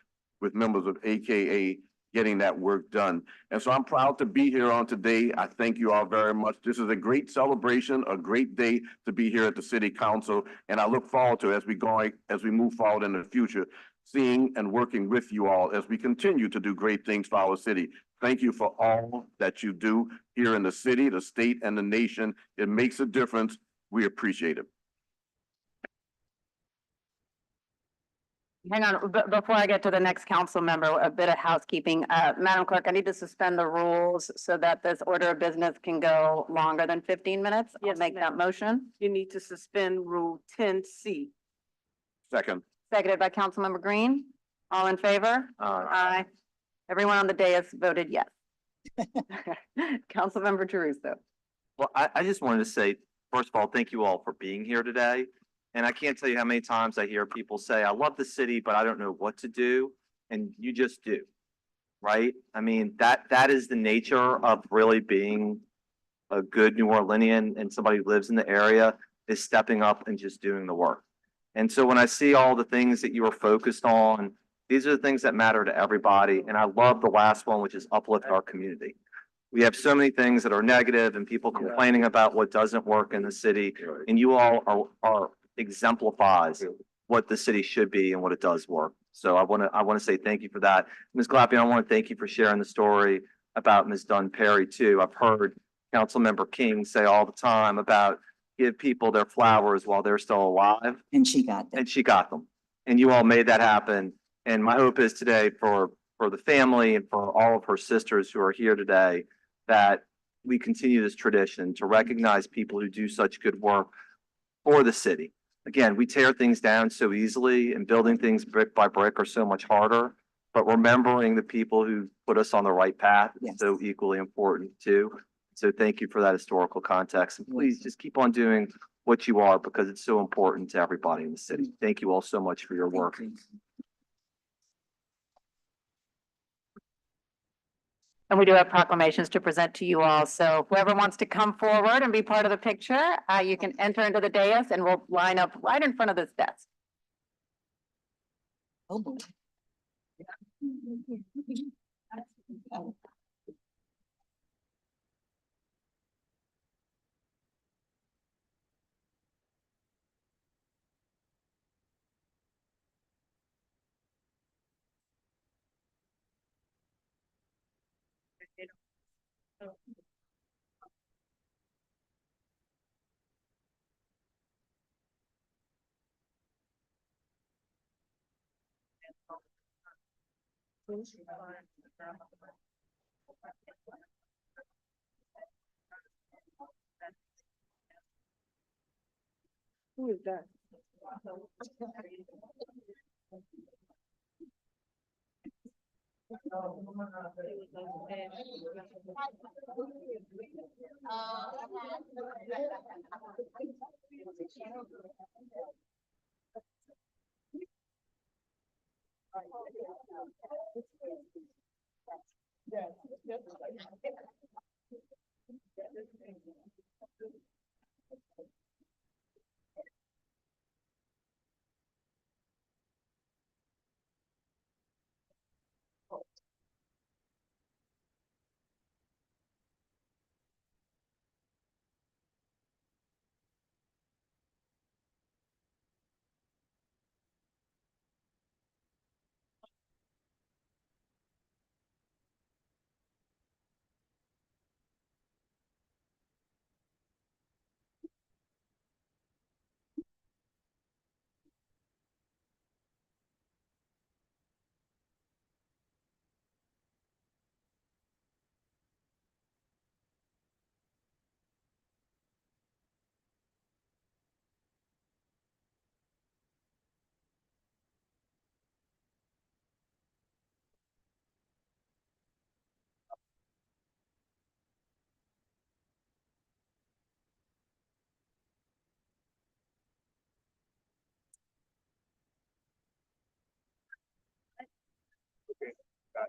Speaker 1: with members of AKA getting that work done. And so I'm proud to be here on today. I thank you all very much. This is a great celebration, a great day to be here at the City Council. And I look forward to, as we move forward in the future, seeing and working with you all as we continue to do great things for our city. Thank you for all that you do here in the city, the state, and the nation. It makes a difference. We appreciate it.
Speaker 7: Hang on, before I get to the next council member, a bit of housekeeping. Madam Clerk, I need to suspend the rules so that this order of business can go longer than 15 minutes. I'll
Speaker 2: Yes,
Speaker 7: make that
Speaker 2: ma'am.
Speaker 7: motion.
Speaker 2: You need to suspend Rule 10C.
Speaker 1: Second.
Speaker 7: Seconded by Councilmember Green. All in favor? Aye. Everyone on the dais voted yes. Councilmember Jeruso.
Speaker 16: Well, I just wanted to say, first of all, thank you all for being here today. And I can't tell you how many times I hear people say, I love the city, but I don't know what to do. And you just do, right? I mean, that is the nature of really being a good New Orleanian and somebody who lives in the area, is stepping up and just doing the work. And so when I see all the things that you are focused on, these are the things that matter to everybody. And I love the last one, which is uplift our community. We have so many things that are negative and people complaining about what doesn't work in the city. And you all are exemplifies what the city should be and what it does work. So I want to say thank you for that. Ms. Glapion, I want to thank you for sharing the story about Ms. Dunn Perry too. I've heard Councilmember King say all the time about give people their flowers while they're still alive.
Speaker 15: And she got that.
Speaker 16: And she got them. And you all made that happen. And my hope is today for the family and for all of her sisters who are here today, that we continue this tradition to recognize people who do such good work for the city. Again, we tear things down so easily and building things brick by brick are so much harder, but remembering the people who put us on the right path is so equally important too. So thank you for that historical context, and please just keep on doing what you are because it's so important to everybody in the city. Thank you all so much for your work.
Speaker 7: And we do have proclamations to present to you all. So whoever wants to come forward and be part of the picture, you can enter into the dais and we'll line up right in front of this desk.
Speaker 15: Oh, boy.
Speaker 2: Who is that?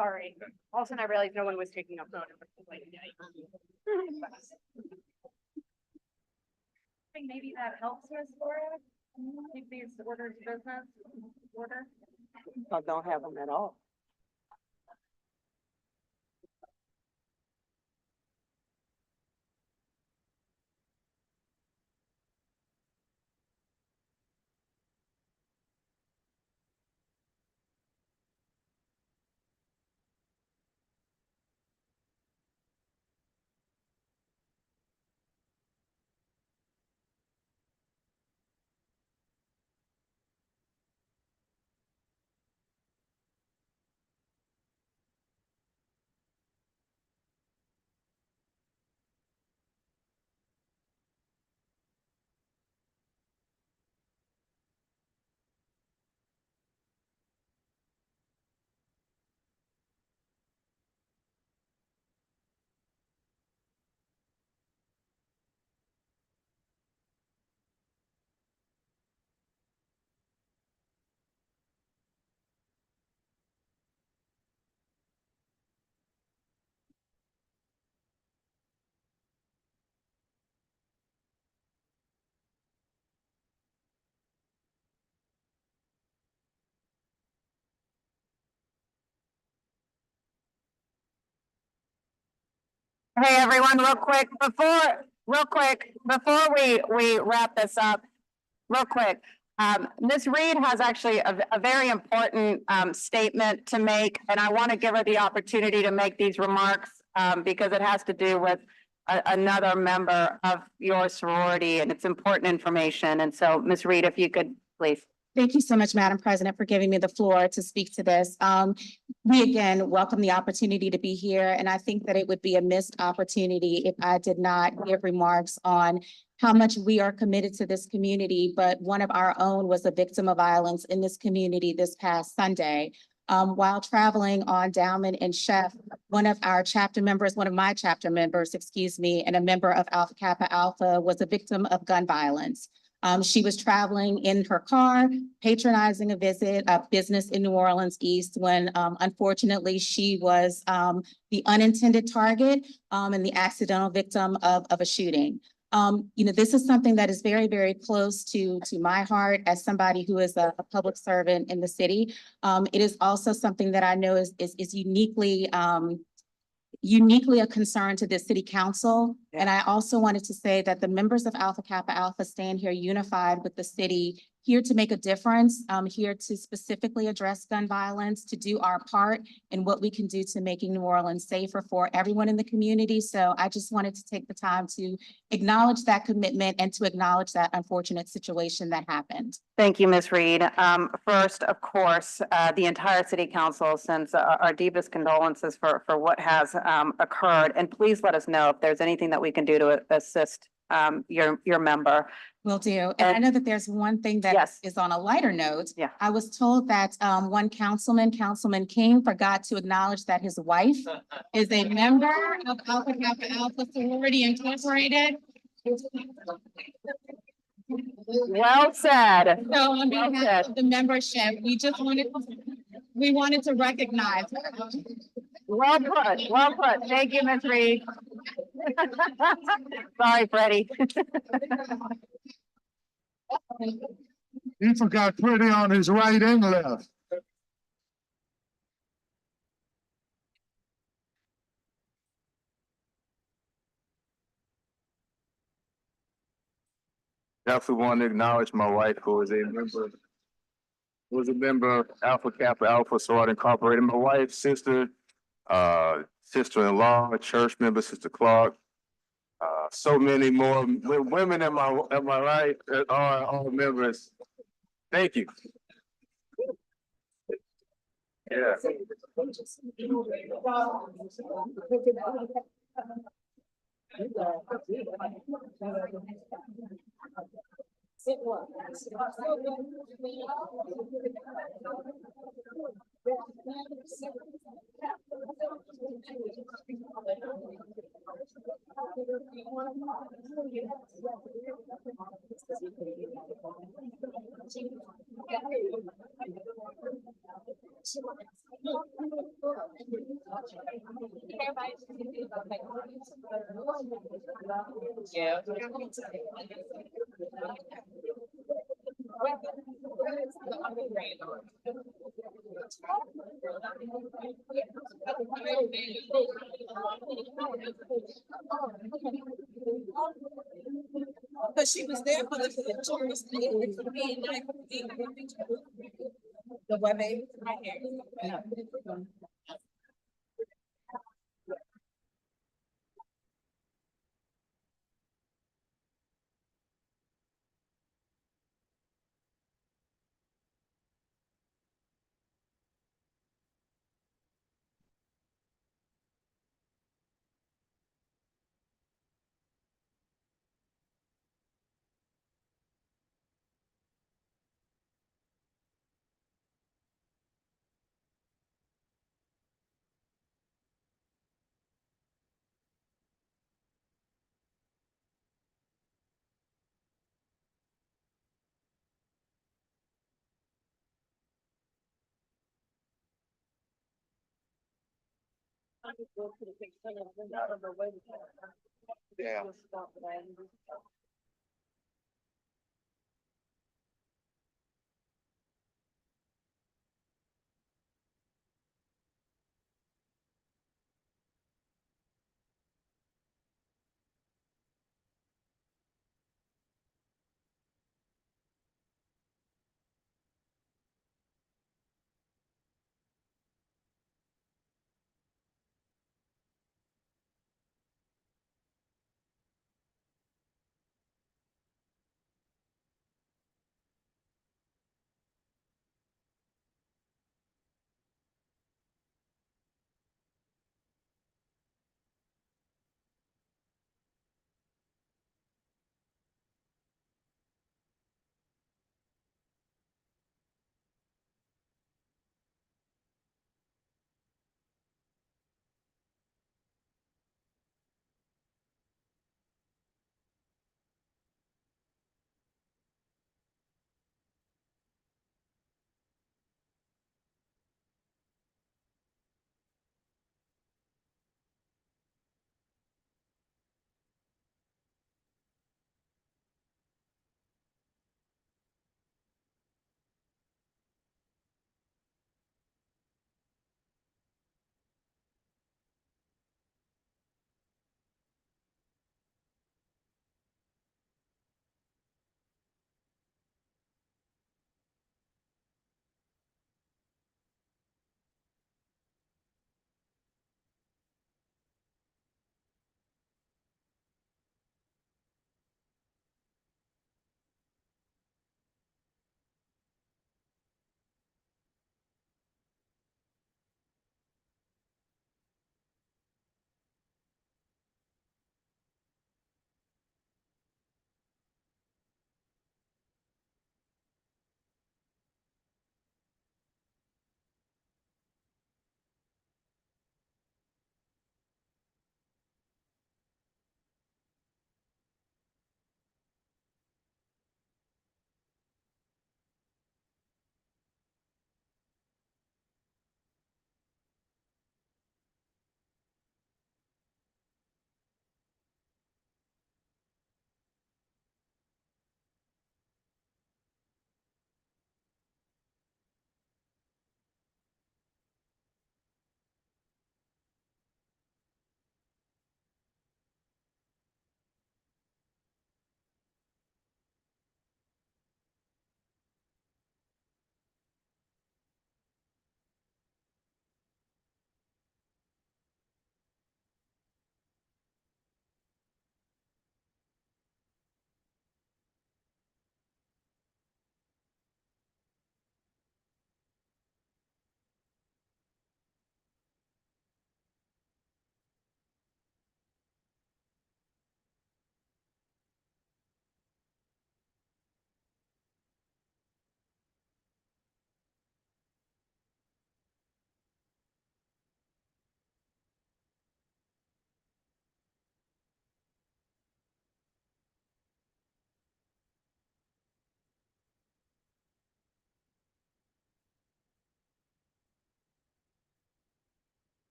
Speaker 6: Sorry. All of a sudden I realized no one was taking a photo. I think maybe that helps us, Laura. Maybe it's the order of business, order.
Speaker 2: I don't have them at all.
Speaker 7: Hey, everyone, real quick, before we wrap this up, real quick. Ms. Reed has actually a very important, statement to make, and I want to give her the opportunity to make these remarks, because it has to do with another member of your sorority, and it's important information. And so, Ms. Reed, if you could, please.
Speaker 11: Thank you so much, Madam President, for giving me the floor to speak to this. We again welcome the opportunity to be here, and I think that it would be a missed opportunity if I did not give remarks on how much we are committed to this community, but one of our own was a victim of violence in this community this past Sunday. While traveling on Dowman and Chef, one of my chapter members, and a member of Alpha Kappa Alpha was a victim of gun violence. She was traveling in her car, patronizing a business in New Orleans East when unfortunately she was the unintended target and the accidental victim of a shooting. This is something that is very, very close to my heart as somebody who is a public servant in the city. It is also something that I know is uniquely a concern to this city council.
Speaker 2: Yeah.
Speaker 11: And I also wanted to say that the members of Alpha Kappa Alpha stand here unified with the city, here to make a difference, here to specifically address gun violence, to do our part in what we can do to making New Orleans safer for everyone in the community. So I just wanted to take the time to acknowledge that commitment and to acknowledge that unfortunate situation that happened.
Speaker 2: Thank you, Ms. Reed. First, of course, the entire city council sends our deepest condolences for what has occurred. And please let us know if there's anything that we can do to assist your member.
Speaker 11: Will do. And I know that there's one thing that
Speaker 2: Yes.
Speaker 11: is on a lighter note.
Speaker 2: Yeah.
Speaker 11: I was told that one Councilman King, forgot to acknowledge that his wife is a member of Alpha Kappa Alpha Sorority Incorporated.
Speaker 2: Well said.
Speaker 11: So on
Speaker 2: Well
Speaker 11: behalf
Speaker 2: said.
Speaker 11: of the membership, we wanted to recognize her.
Speaker 2: Well put, well put. Thank you, Ms. Reed. Sorry, Freddie.
Speaker 10: He forgot pretty on his right and left.
Speaker 5: Definitely want to acknowledge my wife, who is a member of Alpha Kappa Alpha Sorority Incorporated. My wife's sister, sister-in-law, church member, Sister Clark. So many more women in my life that are all members. Thank you. Yeah.
Speaker 3: But she was there for the tourist. The wedding.
Speaker 16: Yeah.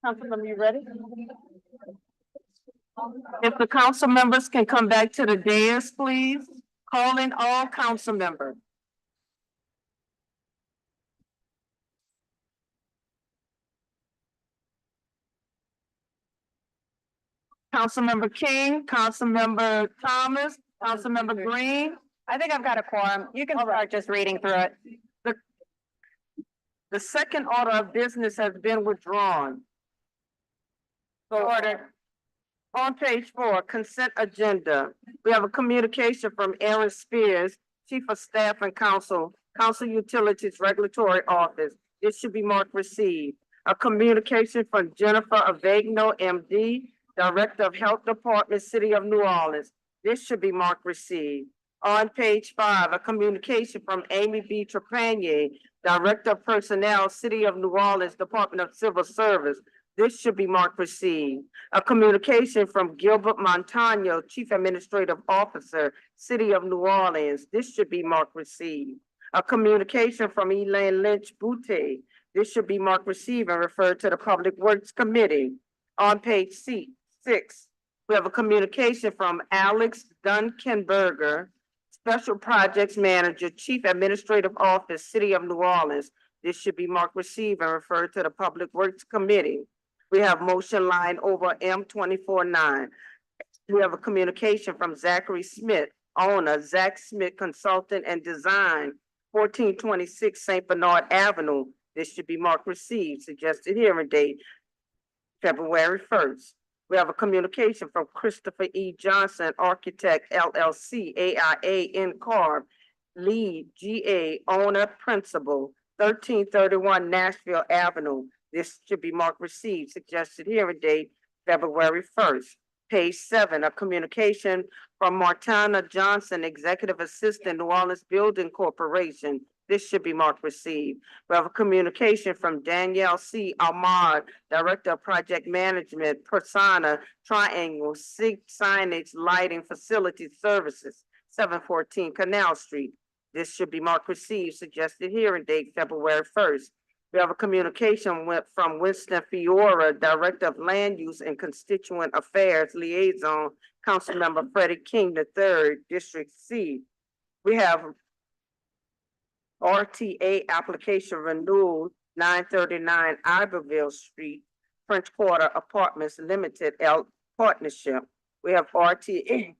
Speaker 2: Councilmember, you ready? If the council members can come back to the dais, please, calling all council members. Councilmember King, Councilmember Thomas, Councilmember Green.
Speaker 7: I think I've got a quorum. You can start just reading through it.
Speaker 2: The second order of business has been withdrawn. Order. On page 4, consent agenda, we have a communication from Aaron Spears, Chief of Staff and Council Utilities Regulatory Office. This should be marked received. A communication from Jennifer Avagno, MD, Director of Health Department, City of New Orleans. This should be marked received. On page 5, a communication from Amy B. Trepanier, Director of Personnel, City of New Orleans, Department of Civil Service. This should be marked received. A communication from Gilbert Montano, Chief Administrative Officer, City of New Orleans. This should be marked received. A communication from Elaine Lynch Boutte. This should be marked received and referred to the Public Works Committee. On page 6, we have a communication from Alex Dunkenberger, Special Projects Manager, Chief Administrative Office, City of New Orleans. This should be marked received and referred to the Public Works Committee. We have motion line over M24-9. We have a communication from Zachary Smith, owner, Zach Smith Consultant and Design, 1426 St. Bernard Avenue. This should be marked received. Suggested hearing date, February 1st. We have a communication from Christopher E. Johnson, Architect LLC, AIA NCARB, lead GA, owner, principal, 1331 Nashville Avenue. This should be marked received. Suggested hearing date, February 1st. Page 7, a communication from Martana Johnson, Executive Assistant, New Orleans Building Corporation. This should be marked received. We have a communication from Danielle C. Ahmad, Director of Project Management, Persona, Triangle, Signage Lighting Facility Services, 714 Canal Street. This should be marked received. Suggested hearing date, February 1st. We have a communication from Winston Fiora, Director of Land Use and Constituent Affairs Liaison, Councilmember Freddie King III, District C. We have RTA application renewal, 939 Iberville Street, French Quarter Apartments Limited L Partnership. We have RTA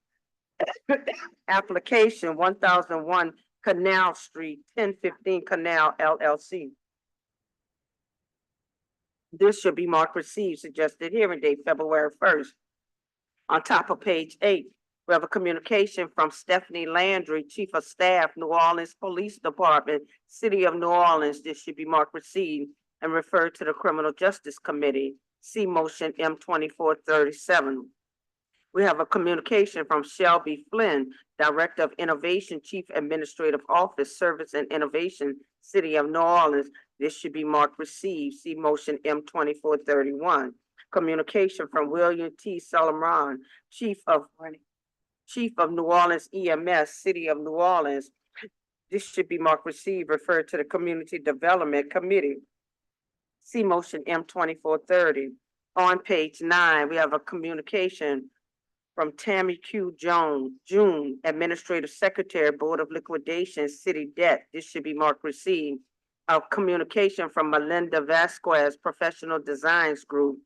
Speaker 2: application 1001 Canal Street, 1015 Canal LLC. This should be marked received. Suggested hearing date, February 1st. On top of page 8, we have a communication from Stephanie Landry, Chief of Staff, New Orleans Police Department, City of New Orleans. This should be marked received and referred to the Criminal Justice Committee. See motion M2437. We have a communication from Shelby Flynn, Director of Innovation, Chief Administrative Office, Service and Innovation, City of New Orleans. This should be marked received. See motion M2431. Communication from William T. Solomon, Chief of New Orleans EMS, City of New Orleans. This should be marked received, referred to the Community Development Committee. See motion M2430. On page 9, we have a communication from Tammy Q. Jones, June, Administrative Secretary, Board of Liquidation, City Debt. This should be marked received. A communication from Melinda Vasquez, Professional Designs Group.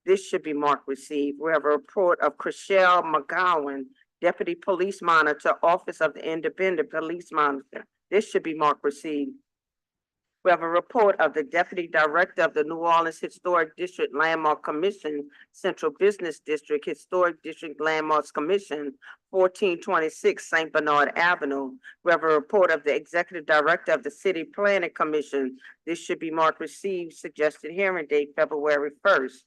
Speaker 2: This should be marked received. We have a report of Chriselle McGowan, Deputy Police Monitor, Office of the Independent Police Monitor. This should be marked received. We have a report of the Deputy Director of the New Orleans Historic District Landmark Commission, Central Business District, Historic District Landmarks Commission, 1426 St. Bernard Avenue. We have a report of the Executive Director of the City Planning Commission. This should be marked received. Suggested hearing date, February 1st.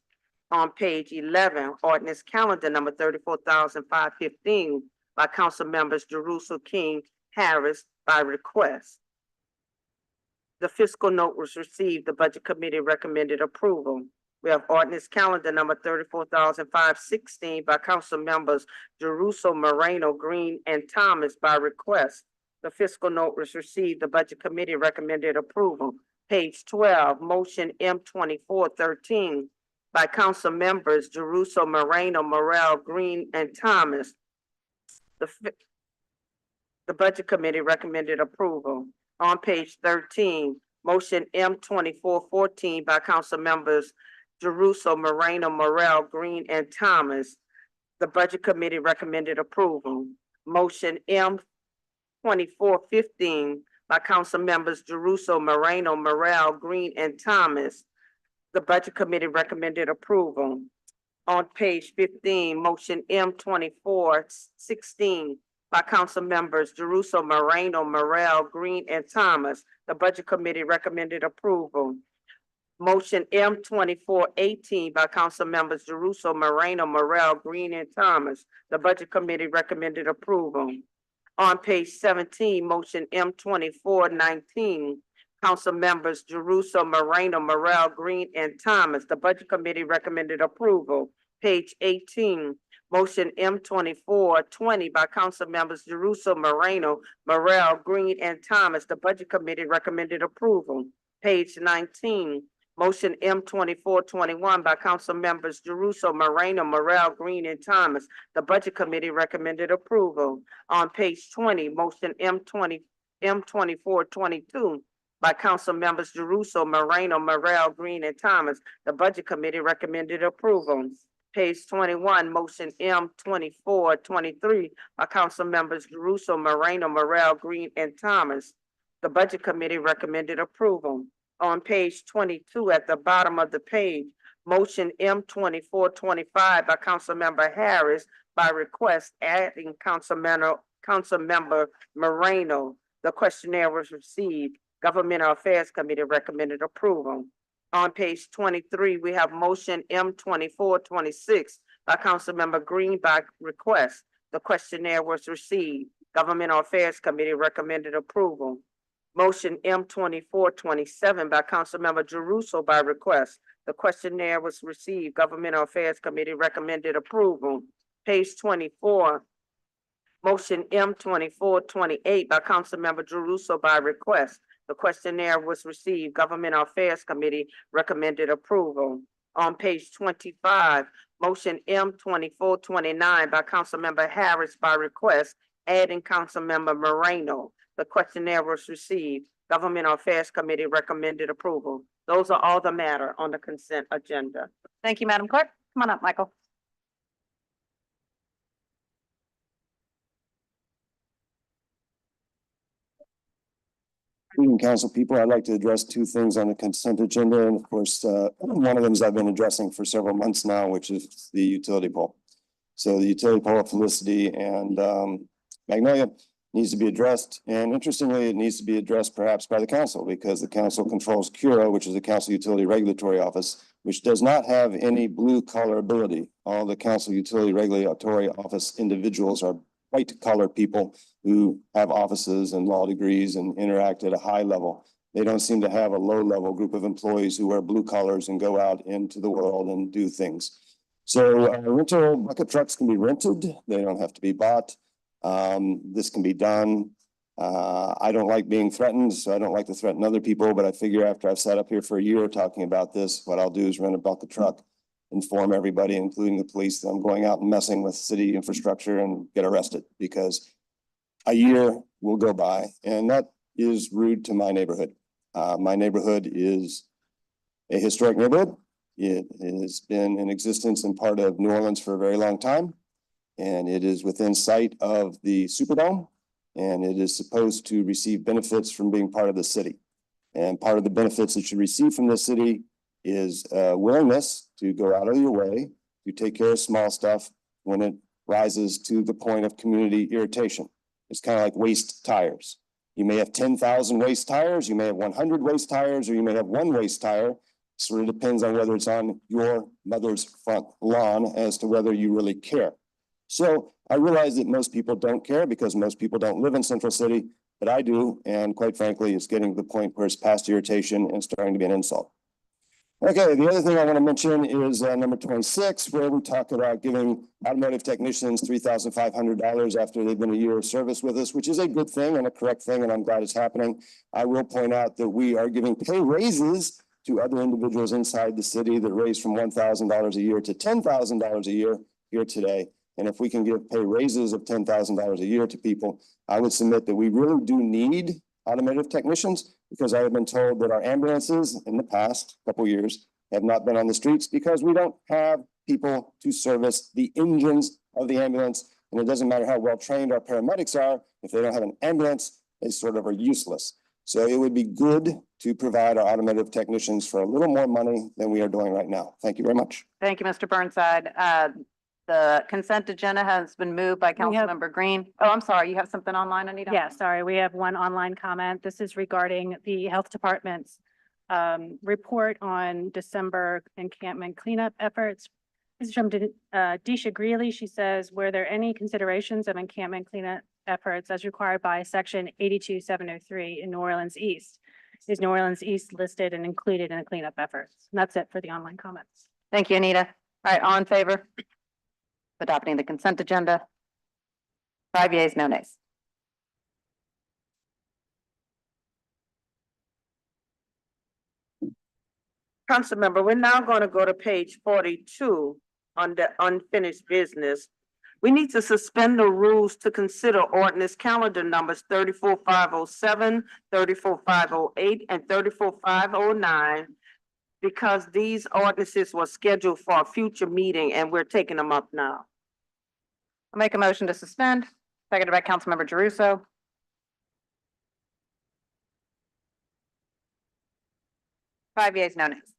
Speaker 2: On page 11, ordinance calendar number 34,515 by Council Members Jerusalem King Harris by request. The fiscal note was received. The Budget Committee recommended approval. We have ordinance calendar number 34,516 by Council Members Jerusalem, Moreno, Green, and Thomas by request. The fiscal note was received. The Budget Committee recommended approval. Page 12, motion M2413. by council members Jeruso, Moreno, Morel, Green, and Thomas. The Budget Committee recommended approval. On page 13, motion M 2414 by council members Jeruso, Moreno, Morel, Green, and Thomas. The Budget Committee recommended approval. Motion M 2415 by council members Jeruso, Moreno, Morel, Green, and Thomas. The Budget Committee recommended approval. On page 15, motion M 2416 by council members Jeruso, Moreno, Morel, Green, and Thomas. The Budget Committee recommended approval. Motion M 2418 by council members Jeruso, Moreno, Morel, Green, and Thomas. The Budget Committee recommended approval. On page 17, motion M 2419, council members Jeruso, Moreno, Morel, Green, and Thomas. The Budget Committee recommended approval. Page 18, motion M 2420 by council members Jeruso, Moreno, Morel, Green, and Thomas. The Budget Committee recommended approval. Page 19, motion M 2421 by council members Jeruso, Moreno, Morel, Green, and Thomas. The Budget Committee recommended approval. On page 20, motion M 2422 by council members Jeruso, Moreno, Morel, Green, and Thomas. The Budget Committee recommended approval. Page 21, motion M 2423 by council members Jeruso, Moreno, Morel, Green, and Thomas. The Budget Committee recommended approval. On page 22, at the bottom of the page, motion M 2425 by council member Harris by request adding council member Moreno. The questionnaire was received. Governmental Affairs Committee recommended approval. On page 23, we have motion M 2426 by council member Green by request. The questionnaire was received. Governmental Affairs Committee recommended approval. Motion M 2427 by council member Jeruso by request. The questionnaire was received. Governmental Affairs Committee recommended approval. Page 24, motion M 2428 by council member Jeruso by request. The questionnaire was received. Governmental Affairs Committee recommended approval. On page 25, motion M 2429 by council member Harris by request, adding council member Moreno. The questionnaire was received. Governmental Affairs Committee recommended approval. Those are all the matter on the consent agenda.
Speaker 7: Thank you, Madam Clerk. Come on up, Michael.
Speaker 17: Evening, council people. I'd like to address two things on the consent agenda. And of course, one of them is I've been addressing for several months now, which is the utility pole. So the utility pole at Felicity and Magnolia needs to be addressed. And interestingly, it needs to be addressed perhaps by the council because the council controls CURA, which is the Council Utility Regulatory Office, which does not have any blue collar ability. All the Council Utility Regulatory Office individuals are white collar people who have offices and law degrees and interact at a high level. They don't seem to have a low level group of employees who wear blue collars and go out into the world and do things. So rental bucket trucks can be rented. They don't have to be bought. This can be done. I don't like being threatened, so I don't like to threaten other people, but I figure after I've sat up here for a year talking about this, what I'll do is rent a bucket truck, inform everybody, including the police, that I'm going out and messing with city infrastructure and get arrested because a year will go by and that is rude to my neighborhood. My neighborhood is a historic neighborhood. It has been in existence and part of New Orleans for a very long time. And it is within sight of the Superdome. And it is supposed to receive benefits from being part of the city. And part of the benefits that you receive from the city is willingness to go out of your way to take care of small stuff when it rises to the point of community irritation. It's kind of like waste tires. You may have 10,000 waste tires, you may have 100 waste tires, or you may have one waste tire. Sort of depends on whether it's on your mother's front lawn as to whether you really care. So I realize that most people don't care because most people don't live in Central City, but I do. And quite frankly, it's getting to the point where it's past irritation and starting to be an insult. Okay, the other thing I want to mention is number 26, where we talk about giving automotive technicians $3,500 after they've been a year of service with us, which is a good thing and a correct thing, and I'm glad it's happening. I will point out that we are giving pay raises to other individuals inside the city that raise from $1,000 a year to $10,000 a year here today. And if we can give pay raises of $10,000 a year to people, I would submit that we really do need automotive technicians, because I have been told that our ambulances in the past couple of years have not been on the streets because we don't have people to service the engines of the ambulance. And it doesn't matter how well trained our paramedics are, if they don't have an ambulance, they sort of are useless. So it would be good to provide our automotive technicians for a little more money than we are doing right now. Thank you very much.
Speaker 7: Thank you, Mr. Burnside. The consent agenda has been moved by
Speaker 6: We have-
Speaker 7: Councilmember Green. Oh, I'm sorry, you have something online, Anita?
Speaker 6: Yeah, sorry, we have one online comment. This is regarding the Health Department's report on December encampment cleanup efforts. This is from Deisha Greeley. She says, were there any considerations of encampment cleanup efforts as required by section 82703 in New Orleans East? Is New Orleans East listed and included in the cleanup efforts? And that's it for the online comments.
Speaker 7: Thank you, Anita. All right, all in favor? Adopting the consent agenda. 5 yeas, no nays.
Speaker 2: Councilmember, we're now going to go to page 42 on the unfinished business. We need to suspend the rules to consider ordinance calendar numbers 34507, 34508, and 34509 because these ordinances were scheduled for a future meeting and we're taking them up now.
Speaker 7: I'll make a motion to suspend, seconded by Councilmember Jeruso. Five yeas, no nays.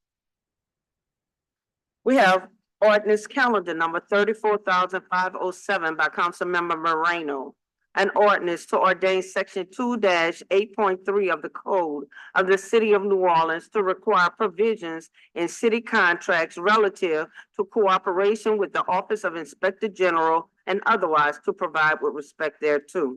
Speaker 2: We have ordinance calendar number 34,507 by Councilmember Moreno. An ordinance to ordain section 2-8.3 of the code of the city of New Orleans to require provisions in city contracts relative to cooperation with the Office of Inspector General and otherwise to provide with respect thereto.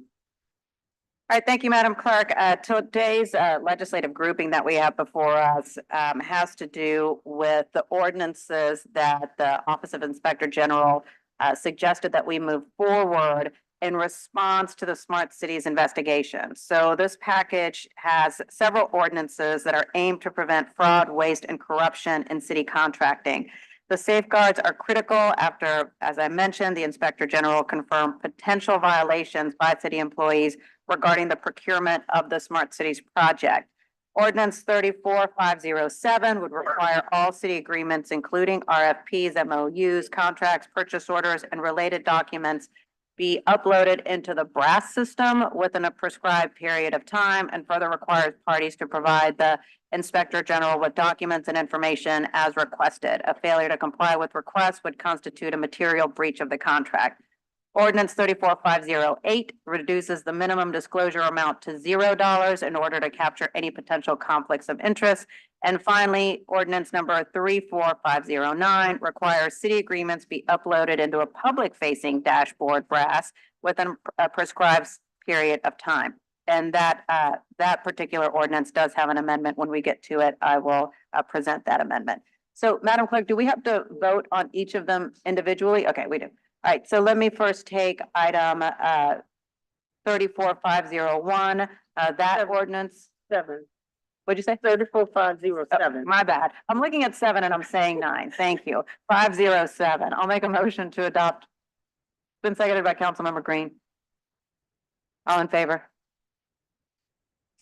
Speaker 7: All right, thank you, Madam Clerk. Today's legislative grouping that we have before us has to do with the ordinances that the Office of Inspector General suggested that we move forward in response to the Smart Cities investigation. So this package has several ordinances that are aimed to prevent fraud, waste, and corruption in city contracting. The safeguards are critical after, as I mentioned, the Inspector General confirmed potential violations by city employees regarding the procurement of the Smart Cities project. Ordinance 34507 would require all city agreements, including RFPs, MOUs, contracts, purchase orders, and related documents be uploaded into the BRASS system within a prescribed period of time, and further requires parties to provide the Inspector General with documents and information as requested. A failure to comply with requests would constitute a material breach of the contract. Ordinance 34508 reduces the minimum disclosure amount to $0 in order to capture any potential conflicts of interest. And finally, ordinance number 34509 requires city agreements be uploaded into a public-facing dashboard BRASS within a prescribed period of time. And that particular ordinance does have an amendment. When we get to it, I will present that amendment. So, Madam Clerk, do we have to vote on each of them individually? Okay, we do. All right, so let me first take item 34501, that ordinance.
Speaker 2: 7.
Speaker 7: What'd you say?
Speaker 2: 34507.
Speaker 7: My bad. I'm looking at 7 and I'm saying 9. Thank you. 507. I'll make a motion to adopt. Been seconded by Councilmember Green. All in favor?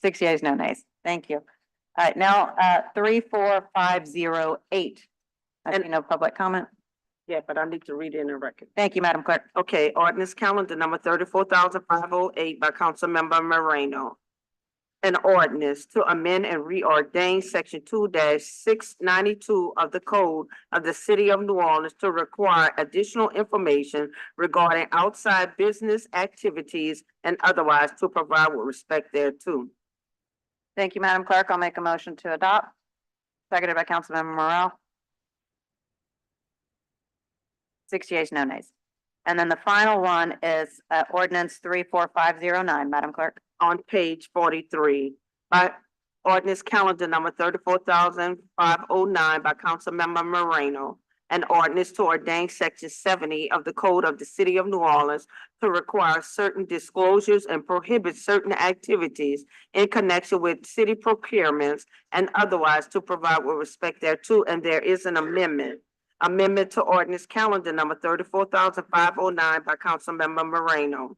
Speaker 7: 6 yeas, no nays. Thank you. All right, now 34508. I see no public comment.
Speaker 2: Yeah, but I need to read it in the record.
Speaker 7: Thank you, Madam Clerk.
Speaker 2: Okay, ordinance calendar number 34,508 by Councilmember Moreno. An ordinance to amend and reordain section 2-692 of the code of the city of New Orleans to require additional information regarding outside business activities and otherwise to provide with respect thereto.
Speaker 7: Thank you, Madam Clerk. I'll make a motion to adopt. Seconded by Councilmember Morel. 6 yeas, no nays. And then the final one is ordinance 34509, Madam Clerk.
Speaker 2: On page 43, by ordinance calendar number 34,509 by Councilmember Moreno. An ordinance to ordain section 70 of the Code of the City of New Orleans to require certain disclosures and prohibit certain activities in connection with city procurements and otherwise to provide with respect thereto, and there is an amendment. Amendment to ordinance calendar number 34,509 by Councilmember Moreno.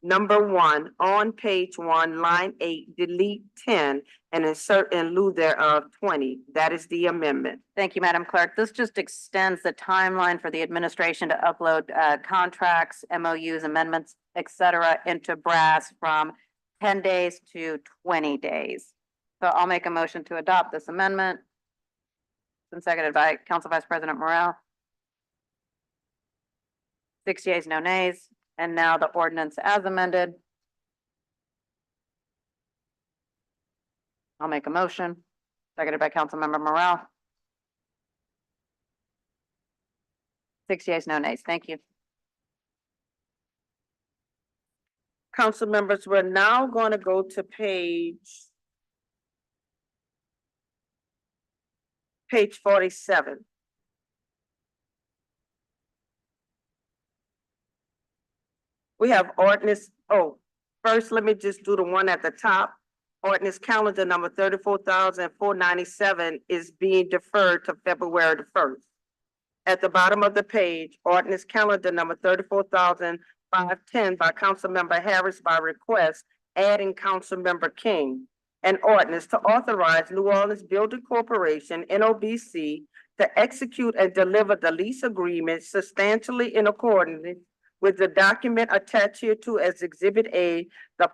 Speaker 2: Number 1, on page 1, line 8, delete 10 and insert in lieu thereof 20. That is the amendment.
Speaker 7: Thank you, Madam Clerk. This just extends the timeline for the administration to upload contracts, MOUs, amendments, et cetera, into BRAS from 10 days to 20 days. So I'll make a motion to adopt this amendment. Been seconded by Council Vice President Morrell. 6 yeas, no nays. And now the ordinance as amended. I'll make a motion, seconded by Councilmember Morrell. 6 yeas, no nays. Thank you.
Speaker 2: Council members, we're now going to go to page 47. We have ordinance, first, let me just do the one at the top. Ordinance calendar number 34,497 is being deferred to February the 1st. At the bottom of the page, ordinance calendar number 34,510 by Councilmember Harris by request, adding Councilmember King. An ordinance to authorize New Orleans Building Corporation, NOBC, to execute and deliver the lease agreement substantially in accordance with the document attached hereto as Exhibit A, the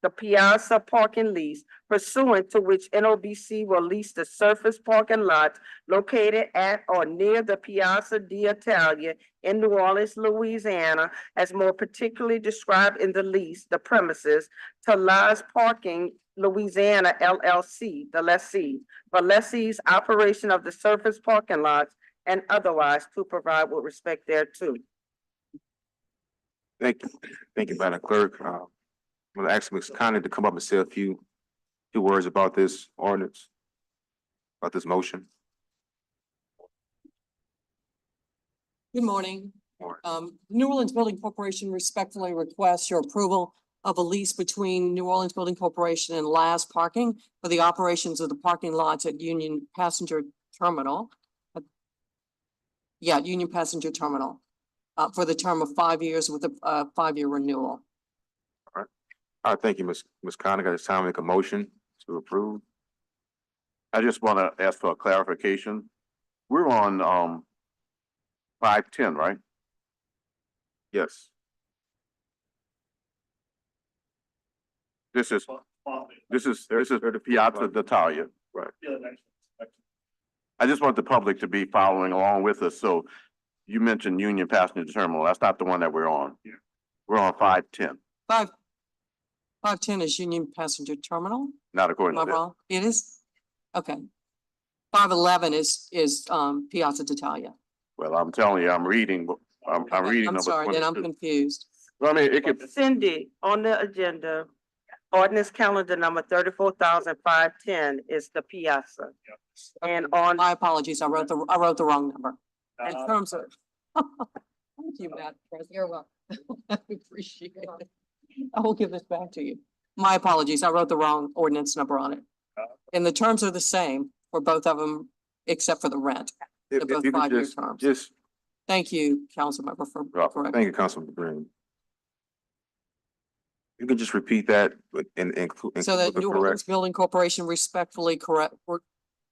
Speaker 2: Piazza parking lease, pursuant to which NOBC will lease the surface parking lot located at or near the Piazza d'Italia in New Orleans, Louisiana, as more particularly described in the lease, the premises, to Laz Parking Louisiana LLC, the lessee, for lessee's operation of the surface parking lots and otherwise to provide with respect thereto.
Speaker 9: Thank you, Madam Clerk. I'm gonna ask Ms. Conley to come up and say a few words about this ordinance, about this motion.
Speaker 18: Good morning. New Orleans Building Corporation respectfully requests your approval of a lease between New Orleans Building Corporation and Laz Parking for the operations of the parking lots at Union Passenger Terminal. Union Passenger Terminal, for the term of 5 years with a 5-year renewal.
Speaker 9: All right, thank you, Ms. Conley. Got this time to make a motion to approve.
Speaker 1: I just want to ask for a clarification. We're on 510, right?
Speaker 9: Yes.
Speaker 1: This is the Piazza d'Italia.
Speaker 9: Right.
Speaker 1: I just want the public to be following along with us. So you mentioned Union Passenger Terminal. That's not the one that we're on. Yeah. We're on 510.
Speaker 18: 510 is Union Passenger Terminal?
Speaker 1: Not according to
Speaker 18: Am I wrong? It is? Okay. 511 is Piazza d'Italia.
Speaker 1: Well, I'm telling you, I'm reading. I'm reading.
Speaker 18: I'm sorry, then I'm confused.
Speaker 1: Well, I mean, it could.
Speaker 2: Cindy, on the agenda, ordinance calendar number 34,510 is the Piazza. And on.
Speaker 18: My apologies, I wrote the wrong number. In terms of. Thank you, Madam President. You're welcome. I appreciate it. I will give this back to you. My apologies, I wrote the wrong ordinance number on it. And the terms are the same for both of them, except for the rent. They're both 5-year terms. Thank you, Councilmember, for correcting.
Speaker 9: Thank you, Councilmember Green. You can just repeat that and include.
Speaker 18: So that New Orleans Building Corporation respectfully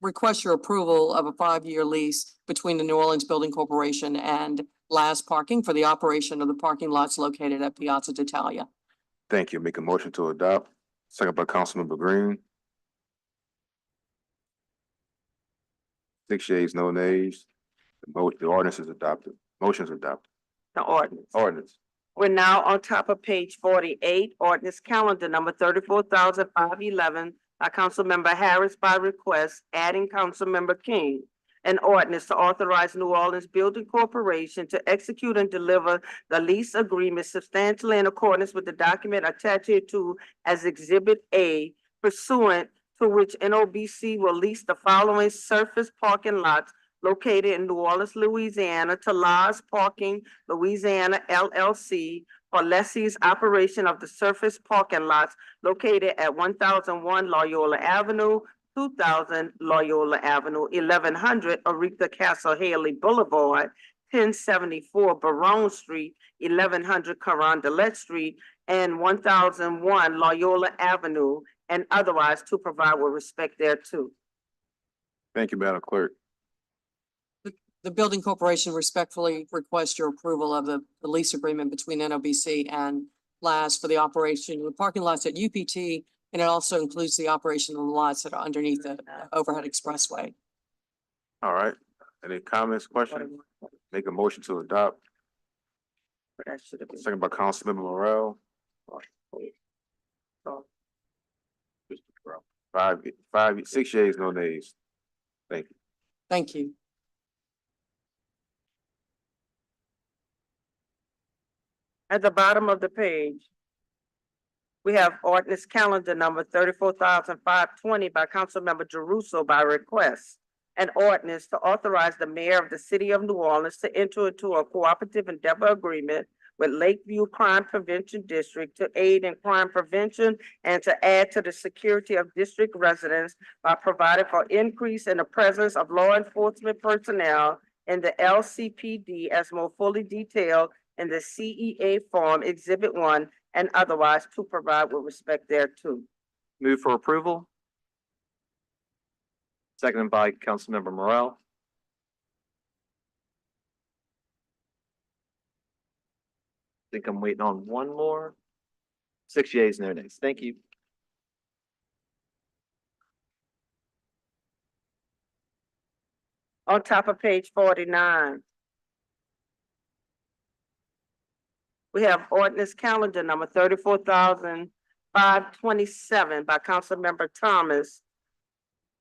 Speaker 18: request your approval of a 5-year lease between the New Orleans Building Corporation and Laz Parking for the operation of the parking lots located at Piazza d'Italia.
Speaker 9: Thank you. Make a motion to adopt. Second by Councilmember Green. 6 yeas, no nays. The ordinance is adopted. Motion is adopted.
Speaker 2: The ordinance.
Speaker 9: Ordinance.
Speaker 2: We're now on top of page 48, ordinance calendar number 34,511 by Councilmember Harris by request, adding Councilmember King. An ordinance to authorize New Orleans Building Corporation to execute and deliver the lease agreement substantially in accordance with the document attached to as Exhibit A, pursuant to which NOBC will lease the following surface parking lots located in New Orleans, Louisiana, to Lodge Parking Louisiana LLC for lessee's operation of the surface parking lots located at 1001 Loyola Avenue, 2000 Loyola Avenue, 1100 Aretha Castle Haley Boulevard, 1074 Barone Street, 1100 Carondelet Street, and 1001 Loyola Avenue, and otherwise to provide with respect thereto.
Speaker 9: Thank you, Madam Clerk.
Speaker 18: The building corporation respectfully requests your approval of the lease agreement between NOBC and LAS for the operation of the parking lots at UPT, and it also includes the operation of the lots that are underneath the overhead expressway.
Speaker 9: All right. Any comments, questions? Make a motion to adopt.
Speaker 2: That should have been.
Speaker 9: Second by Councilmember Morrell. 6 yeas, no nays. Thank you.
Speaker 18: Thank you.
Speaker 2: At the bottom of the page, we have ordinance calendar number 34,520 by Councilmember Jeruso by request. An ordinance to authorize the mayor of the city of New Orleans to enter into a cooperative endeavor agreement with Lakeview Crime Prevention District to aid in crime prevention and to add to the security of district residents by providing for increase in the presence of law enforcement personnel in the LCPD as more fully detailed in the CEA Form Exhibit 1 and otherwise to provide with respect thereto.
Speaker 16: Move for approval. Seconded by Councilmember Morrell. Think I'm waiting on one more. 6 yeas, no nays. Thank you.
Speaker 2: On top of page 49, we have ordinance calendar number 34,527 by Councilmember Thomas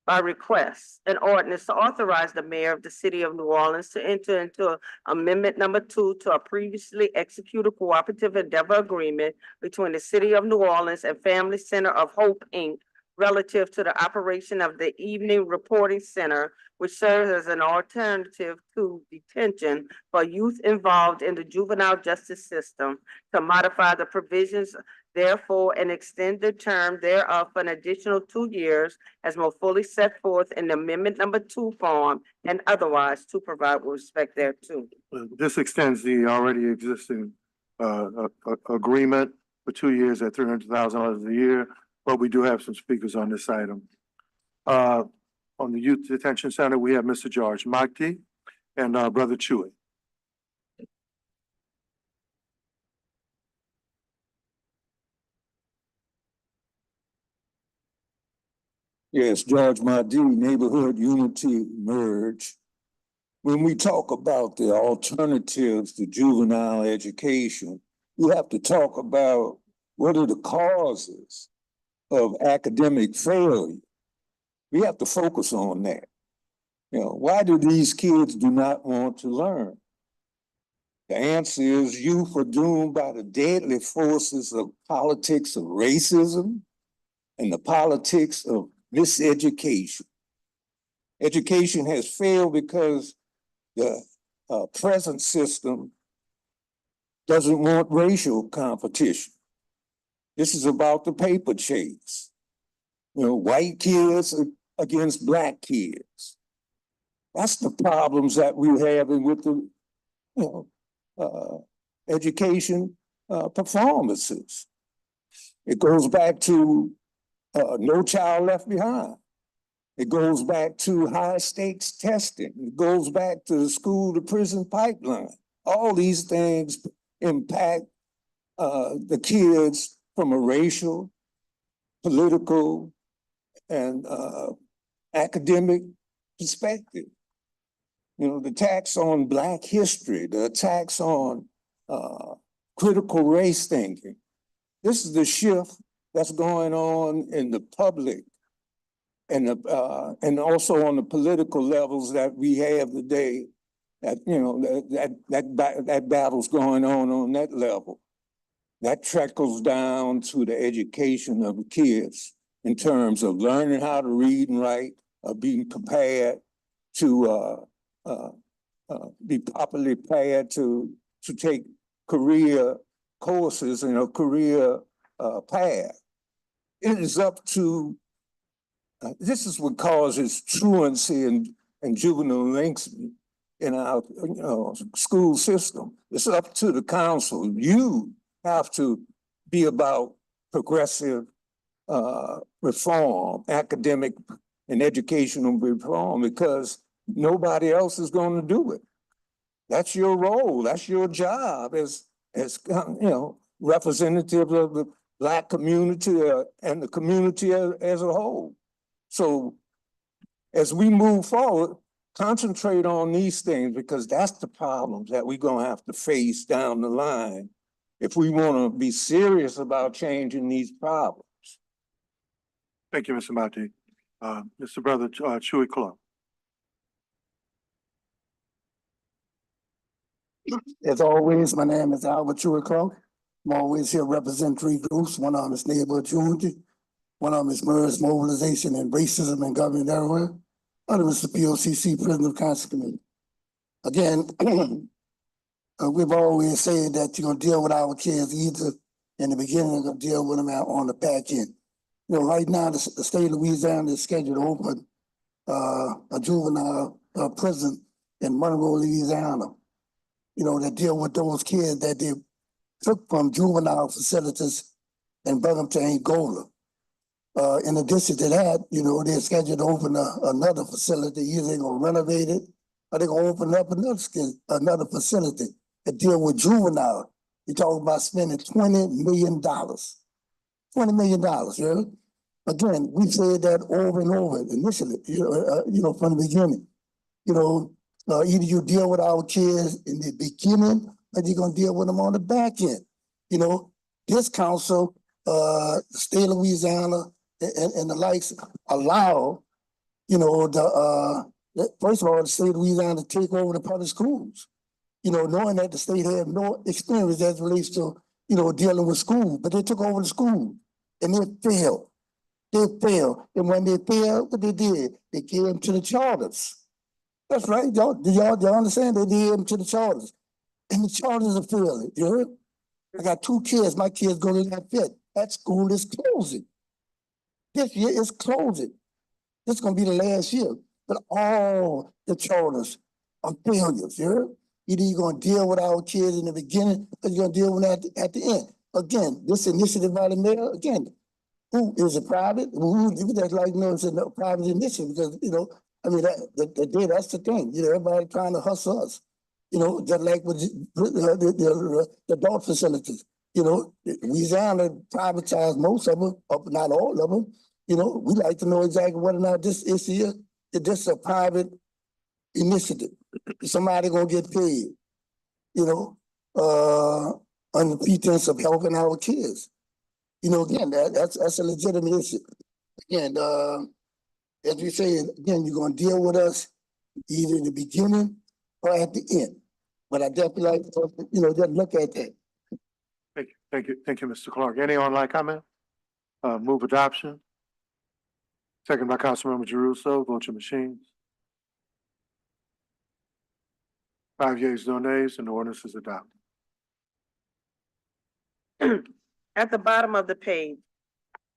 Speaker 2: by request. An ordinance to authorize the mayor of the city of New Orleans to enter into amendment number 2 to a previously executed cooperative endeavor agreement between the city of New Orleans and Family Center of Hope, Inc. relative to the operation of the Evening Reporting Center, which serves as an alternative to detention for youth involved in the juvenile justice system, to modify the provisions therefore and extend the term thereof for an additional 2 years as more fully set forth in amendment number 2 form and otherwise to provide with respect thereto.
Speaker 10: This extends the already existing agreement for 2 years at $300,000 a year, but we do have some speakers on this item. On the Youth Detention Center, we have Mr. George Makti and Brother Chewy.
Speaker 19: Yes, George Mahdi, Neighborhood Unity Merge. When we talk about the alternatives to juvenile education, we have to talk about what are the causes of academic failure. We have to focus on that. You know, why do these kids do not want to learn? The answer is youth are doomed by the deadly forces of politics of racism and the politics of miseducation. Education has failed because the present system doesn't want racial competition. This is about the paper chase. You know, white kids against black kids. That's the problems that we're having with the, education performances. It goes back to No Child Left Behind. It goes back to high stakes testing. It goes back to the school to prison pipeline. All these things impact the kids from a racial, political, and academic perspective. You know, the attacks on Black history, the attacks on critical race thinking. This is the shift that's going on in the public and also on the political levels that we have today. That, you know, that battle's going on that level. That trickles down to the education of the kids in terms of learning how to read and write, being prepared to be properly paired to take career courses and a career path. It is up to, this is what causes truancy and juvenile delinquency in our school system. It's up to the council. You have to be about progressive reform, academic and educational reform, because nobody else is going to do it. That's your role. That's your job as representative of the Black community and the community as a whole. So as we move forward, concentrate on these things, because that's the problems that we're going to have to face down the line if we want to be serious about changing these problems.
Speaker 10: Thank you, Mr. Mati. Mr. Brother Chewy Clark.
Speaker 20: As always, my name is Albert Chewy Clark. I'm always here representing three groups. One of them is Neighborhood Unity. One of them is MERS Mobilization and Racism and Government Everywhere. Other is the POCC Prison of Council Committee. Again, we've always said that you're gonna deal with our kids either in the beginning or gonna deal with them out on the back end. You know, right now, the state of Louisiana is scheduled to open a juvenile prison in Monroe, Louisiana. You know, that deal with those kids that they took from juvenile facilities and brought them to Angola. In addition to that, you know, they're scheduled to open another facility. Either they're gonna renovate it or they're gonna open up another facility that deal with juvenile. You're talking about spending $20 million. $20 million, really. Again, we said that over and over initially, from the beginning. You know, either you deal with our kids in the beginning or you're gonna deal with them on the back end. You know, this council, the state of Louisiana and the likes allow, first of all, the state of Louisiana to take over the public schools. You know, knowing that the state had no experience as it relates to, dealing with school, but they took over the school and they failed. They failed. And when they failed, what they did, they gave them to the charters. That's right. Y'all understand? They gave them to the charters. And the charters are failing. You heard? I got 2 kids. My kids go to that fit. That school is closing. This year is closing. This is going to be the last year. But all the charters are failures. You heard? Either you're going to deal with our kids in the beginning or you're going to deal with them at the end. Again, this initiative by the mayor, again, who is it private? That's like, it's a private initiative because, that's the thing. Everybody trying to hustle us. Just like with the adult facilities. Louisiana privatized most of them, not all of them. We like to know exactly whether or not this is here. Is this a private initiative? Somebody gonna get paid, on the pretense of helping our kids. Again, that's a legitimate issue. Again, as we say, again, you're gonna deal with us either in the beginning or at the end. But I definitely like, just look at that.
Speaker 10: Thank you, Mr. Clark. Any online comment? Move adoption. Second by Councilmember Jeruso. Vote your machines. 5 yeas, no nays, and the ordinance is adopted.
Speaker 2: At the bottom of the page,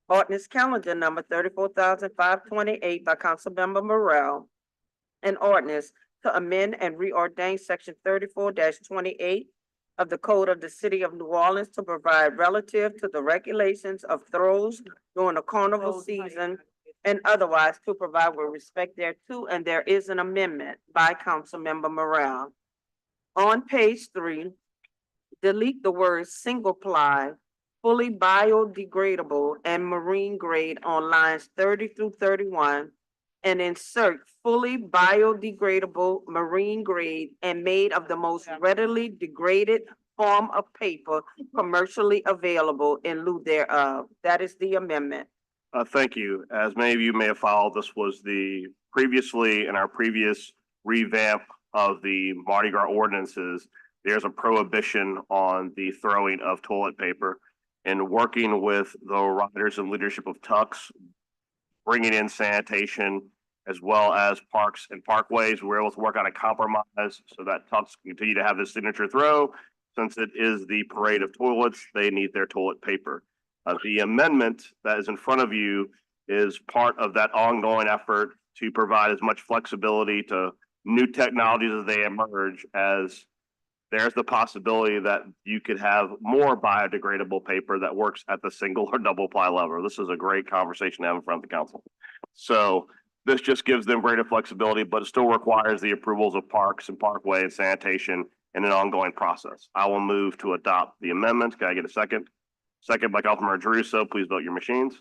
Speaker 2: ordinance calendar number 34,528 by Councilmember Morrell. An ordinance to amend and reordain section 34-28 of the Code of the City of New Orleans to provide relative to the regulations of throws during the carnival season and otherwise to provide with respect thereto, and there is an amendment by Councilmember Morrell. On page 3, delete the words single ply, fully biodegradable, and marine grade on lines 30 through 31, and insert fully biodegradable, marine grade, and made of the most readily degraded form of paper commercially available in lieu thereof. That is the amendment.
Speaker 4: Thank you. As many of you may have followed, this was previously in our previous revamp of the Mardi Gras ordinances. There's a prohibition on the throwing of toilet paper, and working with the riders and leadership of Tux, bringing in sanitation as well as Parks and Parkways. We were able to work on a compromise so that Tufts can continue to have this signature throw. Since it is the parade of toilets, they need their toilet paper. The amendment that is in front of you is part of that ongoing effort to provide as much flexibility to new technologies as they emerge, as there's the possibility that you could have more biodegradable paper that works at the single or double ply level. This is a great conversation to have in front of the council. So this just gives them greater flexibility, but it still requires the approvals of Parks and Parkway and sanitation in an ongoing process. I will move to adopt the amendment. Can I get a second? Second by Councilmember Druso. Please vote your machines.